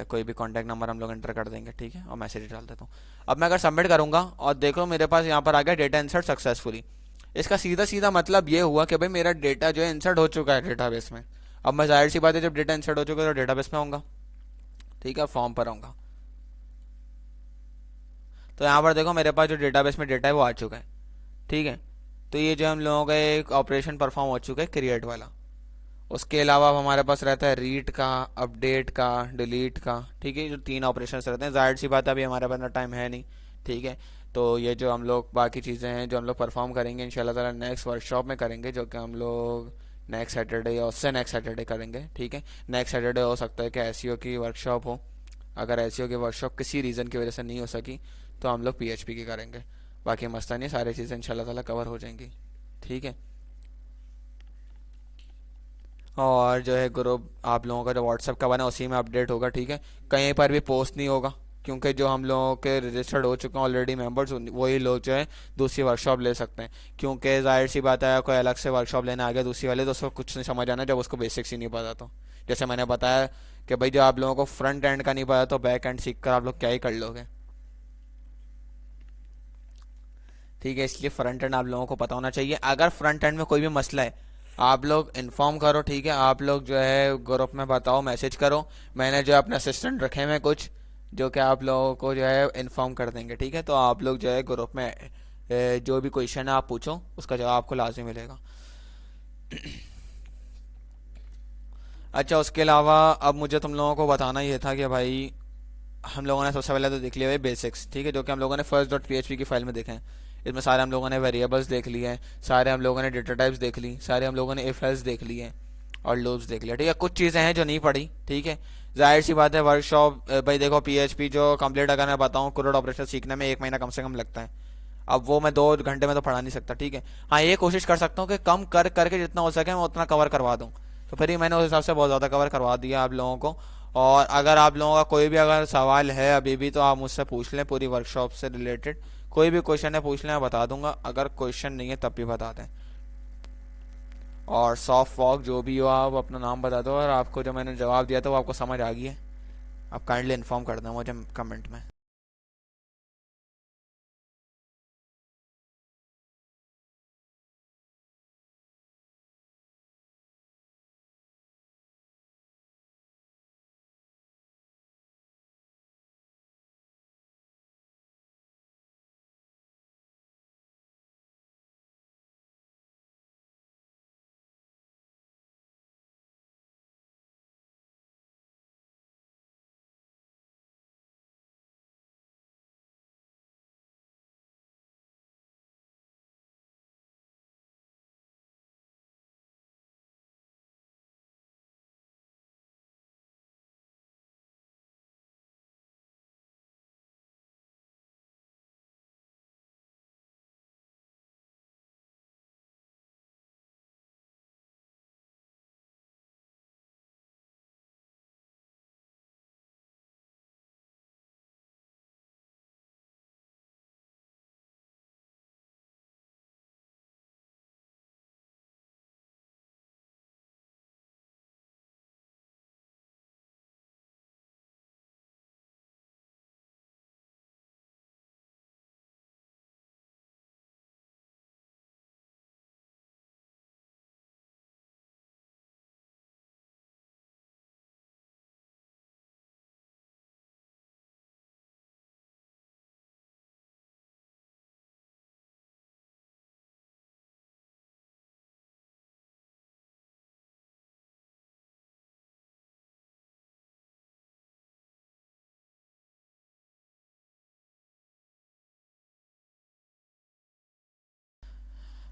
कोई भी कॉन्टैक्ट नंबर हम लोग एंटर कर देंगे। ठीक है, और मैसेज डाल देता हूँ। अब मैं अगर सबमिट करूँगा और देखो मेरे पास यहाँ पर आ गया डेटा इंसर्ट सक्सेसफुली। इसका सीधा सीधा मतलब ये हुआ कि भाई मेरा डेटा जो है इंसर्ट हो चुका है डेटाबेस में। अब मैं जाहिर सी बात है जब डेटा इंसर्ट हो चुका है तो डेटाबेस में आऊँगा। ठीक है, फॉर्म पर आऊँगा तो यहाँ पर देखो मेरे पास जो डेटाबेस में डेटा है वो आ चुका है। ठीक है, तो ये जो हम लोगों का एक ऑपरेशन परफॉर्म हो चुका है क्रिएट वाला। उसके अलावा अब हमारे पास रहता है रीड का, अपडेट का, डिलीट का। ठीक है, जो 3 ऑपरेशन रहते हैं, जाहिर सी बात है अभी हमारे पास टाइम है नहीं। ठीक है, तो ये जो हम लोग बाकी चीज़ें हैं जो हम लोग परफॉर्म करेंगे इंशाल्लाह ताला नेक्स्ट वर्कशॉप में करेंगे, जो कि हम लोग नेक्स्ट सैटरडे या उससे नेक्स्ट सैटरडे करेंगे। ठीक है, नेक्स्ट सैटरडे हो सकता है कि एसईओ की वर्कशॉप हो। अगर एसईओ की वर्कशॉप किसी रीज़न की वजह से नहीं हो सकी तो हम लोग पीएचपी की करेंगे। बाकी मसला नहीं, सारी चीज़ें इंशाल्लाह ताला कवर हो जाएंगी। ठीक है, और जो है ग्रुप आप लोगों का जो व्हाट्सएप का बना उसी में अपडेट होगा। ठीक है, कहीं पर भी पोस्ट नहीं होगा, क्योंकि जो हम लोगों के रजिस्टर्ड हो चुके हैं ऑलरेडी मेंबर्स वही लोग जो है दूसरी वर्कशॉप ले सकते हैं। क्योंकि जाहिर सी बात है कोई अलग से वर्कशॉप लेने आ गया दूसरी वाले तो उसको कुछ नहीं समझ आना जब उसको बेसिक्स ही नहीं पता। तो जैसे मैंने बताया कि भाई जो आप लोगों को फ्रंट एंड का नहीं पता तो बैक एंड सीख कर आप लोग क्या ही कर लोगे। ठीक है, इसलिए फ्रंट एंड आप लोगों को पता होना चाहिए। अगर फ्रंट एंड में कोई भी मसला है आप लोग इन्फॉर्म करो। ठीक है, आप लोग जो है ग्रुप में बताओ, मैसेज करो। मैंने जो है अपने असिस्टेंट रखे हुए हैं कुछ जो कि आप लोगों को जो है इन्फॉर्म कर देंगे। ठीक है, तो आप लोग जो है ग्रुप में जो भी क्वेश्चन है आप पूछो, उसका जवाब आपको लाजमी मिलेगा। अच्छा, उसके अलावा अब मुझे तुम लोगों को बताना ये था कि भाई हम लोगों ने सबसे पहले तो देख लिया है बेसिक्स। ठीक है, जो कि हम लोगों ने फर्स्ट डॉट पी की फाइल में देखे हैं। इसमें सारे हम लोगों ने वेरिएबल्स देख लिए हैं, सारे हम लोगों ने डेटा टाइप्स देख ली, सारे हम लोगों ने इफ एल्स देख लिए हैं और लूप्स देख लिया। ठीक है, कुछ चीज़ें हैं जो नहीं पढ़ी। ठीक है, जाहिर सी बात है वर्कशॉप भाई देखो पीएचपी जो कंप्लीट अगर मैं बताऊँ क्रूड ऑपरेशन सीखने में 1 महीना कम से कम लगता है। अब वो मैं 2 घंटे में तो पढ़ा नहीं सकता। ठीक है, हाँ ये कोशिश कर सकता हूँ कि कम कर करके जितना हो सके मैं उतना कवर करवा दूँ। तो फिर ही मैंने उस हिसाब से बहुत ज़्यादा कवर करवा दिया आप लोगों को। और अगर आप लोगों का कोई भी अगर सवाल है अभी भी तो आप मुझसे पूछ लें पूरी वर्कशॉप से रिलेटेड। कोई भी क्वेश्चन है पूछ लें, मैं बता दूंगा। अगर क्वेश्चन नहीं है तब भी बता दें। और सॉफ्ट वॉक जो भी हो आप अपना नाम बता दो, और आपको जो मैंने जवाब दिया था वो आपको समझ आ गई है आप काइंडली इन्फॉर्म कर दें मुझे कमेंट में।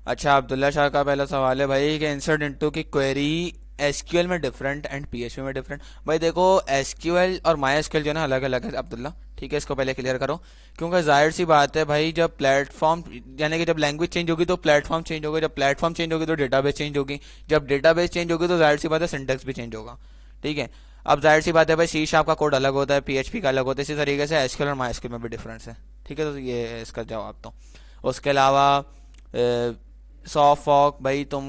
अच्छा, अब्दुल्ला शाह का पहला सवाल है भाई कि इंसर्ट इनटू की क्वेरी एसक्यूएल में डिफरेंट एंड पीएचपी में डिफरेंट। भाई देखो, एसक्यूएल और माई एसक्यूएल जो है ना अलग अलग है अब्दुल्ला, ठीक है, इसको पहले क्लियर करो। क्योंकि जाहिर सी बात है भाई, जब प्लेटफॉर्म यानी कि जब लैंग्वेज चेंज होगी तो प्लेटफॉर्म चेंज होगा, जब प्लेटफॉर्म चेंज होगी तो डेटाबेस चेंज होगी, जब डेटाबेस चेंज होगी तो जाहिर सी बात है सिंटेक्स भी चेंज होगा, ठीक है। अब जाहिर सी बात है भाई, सी शार्प का कोड अलग होता है, पीएचपी का अलग होता है, इसी तरीके से एसक्यूएल और माई एसक्यूएल में भी डिफरेंस है, ठीक है। तो ये है इसका जवाब। तो उसके अलावा सॉफ्ट फॉक, भाई तुम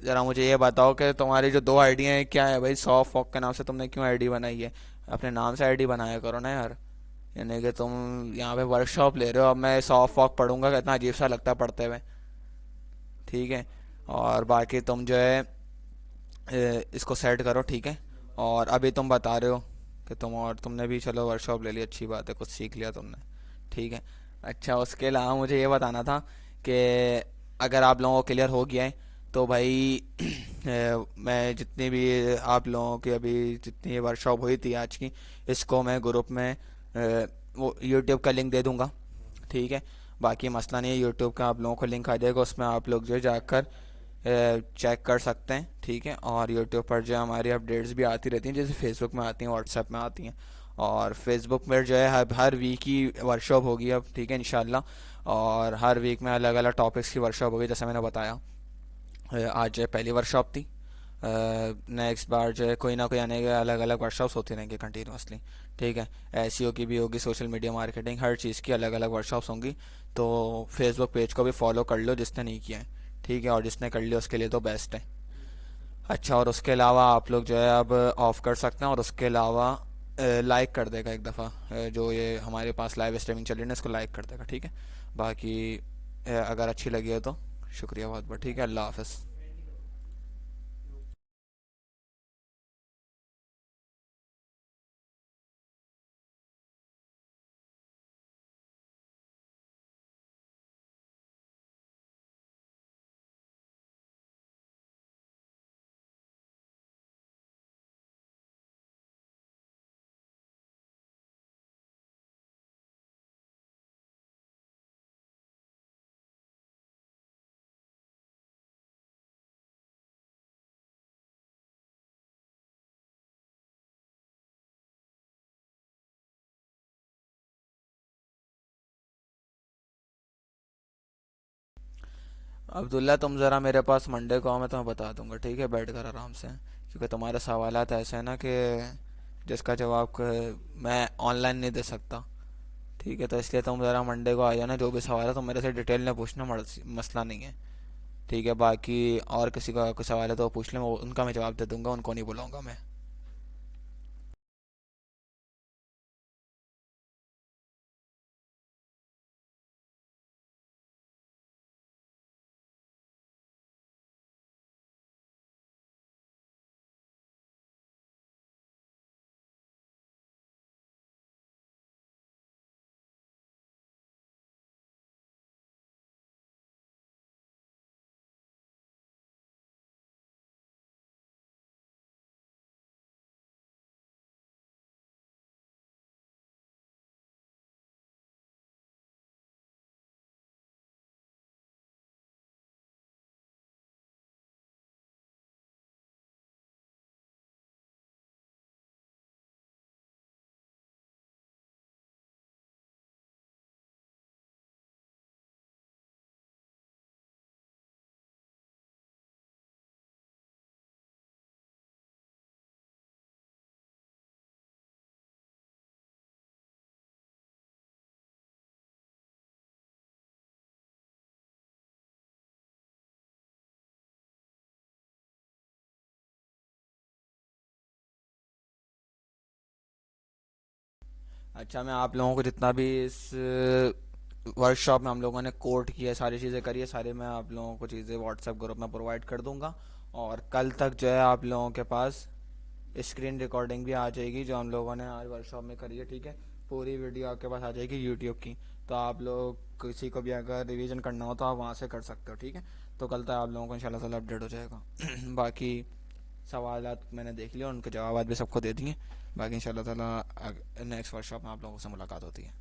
ज़रा मुझे ये बताओ कि तुम्हारी जो दो आईडी हैं क्या है भाई, सॉफ्ट फॉक के नाम से तुमने क्यों आईडी बनाई है? अपने नाम से आईडी बनाया करो ना यार। यानी कि तुम यहाँ पे वर्कशॉप ले रहे हो, अब मैं सॉफ्ट फॉक पढ़ूंगा, कितना अजीब सा लगता है पढ़ते हुए, ठीक है। और बाकी तुम जो है इसको सेट करो, ठीक है। और अभी तुम बता रहे हो कि तुमने भी चलो वर्कशॉप ले ली, अच्छी बात है, कुछ सीख लिया तुमने, ठीक है। अच्छा, उसके अलावा मुझे ये बताना था कि अगर आप लोगों को क्लियर हो गया है तो भाई मैं जितनी भी आप लोगों की अभी जितनी वर्कशॉप हुई थी आज की, इसको मैं ग्रुप में वो यूट्यूब का लिंक दे दूंगा, ठीक है। बाकी मसला नहीं है, यूट्यूब का आप लोगों को लिंक आ जाएगा, उसमें आप लोग जो है जाकर चेक कर सकते हैं, ठीक है। और यूट्यूब पर जो हमारी अपडेट्स भी आती रहती हैं, जैसे फेसबुक में आती हैं, व्हाट्सएप में आती हैं। और फेसबुक पर जो है हर वीक की वर्कशॉप होगी अब, ठीक है, इंशाल्लाह। और हर वीक में अलग अलग टॉपिक्स की वर्कशॉप होगी, जैसे मैंने बताया। आज जो है पहली वर्कशॉप थी, नेक्स्ट बार जो है कोई ना कोई आने के अलग अलग वर्कशॉप्स होती रहेंगी कंटिन्यूसली, ठीक है। एसईओ की भी होगी, सोशल मीडिया मार्केटिंग, हर चीज़ की अलग अलग वर्कशॉप्स होंगी। तो फेसबुक पेज को भी फॉलो कर लो जिसने नहीं किया है, ठीक है। और जिसने कर लिया उसके लिए तो बेस्ट है। अच्छा, और उसके अलावा आप लोग जो है अब ऑफ कर सकते हैं। और उसके अलावा लाइक कर देगा एक दफ़ा, जो ये हमारे पास लाइव स्ट्रीमिंग चल रही है ना, इसको लाइक कर देगा, ठीक है। बाकी अगर अच्छी लगी है तो शुक्रिया बहुत बहुत, ठीक है, अल्लाह हाफ़िज़। अब्दुल्ला, तुम ज़रा मेरे पास मंडे को आओ, मैं तुम्हें बता दूंगा, ठीक है, बैठ कर आराम से। क्योंकि तुम्हारे सवालात ऐसे हैं ना कि जिसका जवाब मैं ऑनलाइन नहीं दे सकता, ठीक है। तो इसलिए तुम ज़रा मंडे को आ जाना, जो भी सवाल है तुम मेरे से डिटेल में पूछना, मसला नहीं है, ठीक है। बाकी और किसी का कोई सवाल है तो वो पूछ ले, उनका मैं जवाब दे दूंगा, उनको नहीं बुलाऊंगा मैं। अच्छा, मैं आप लोगों को जितना भी इस वर्कशॉप में हम लोगों ने कोड किया है, सारी चीज़ें करी है, सारी मैं आप लोगों को चीज़ें व्हाट्सएप ग्रुप में प्रोवाइड कर दूंगा। और कल तक जो है आप लोगों के पास स्क्रीन रिकॉर्डिंग भी आ जाएगी, जो हम लोगों ने आज वर्कशॉप में करी है, ठीक है। पूरी वीडियो आपके पास आ जाएगी यूट्यूब की। तो आप लोग किसी को भी अगर रिवीजन करना हो तो आप वहाँ से कर सकते हो, ठीक है। तो कल तक आप लोगों को इंशाल्लाह ताला अपडेट हो जाएगा। बाकी सवालात मैंने देख लिया, उनके जवाब भी सबको दे दिए। बाकी इंशाल्लाह ताला नेक्स्ट वर्कशॉप में आप लोगों से मुलाकात होती है।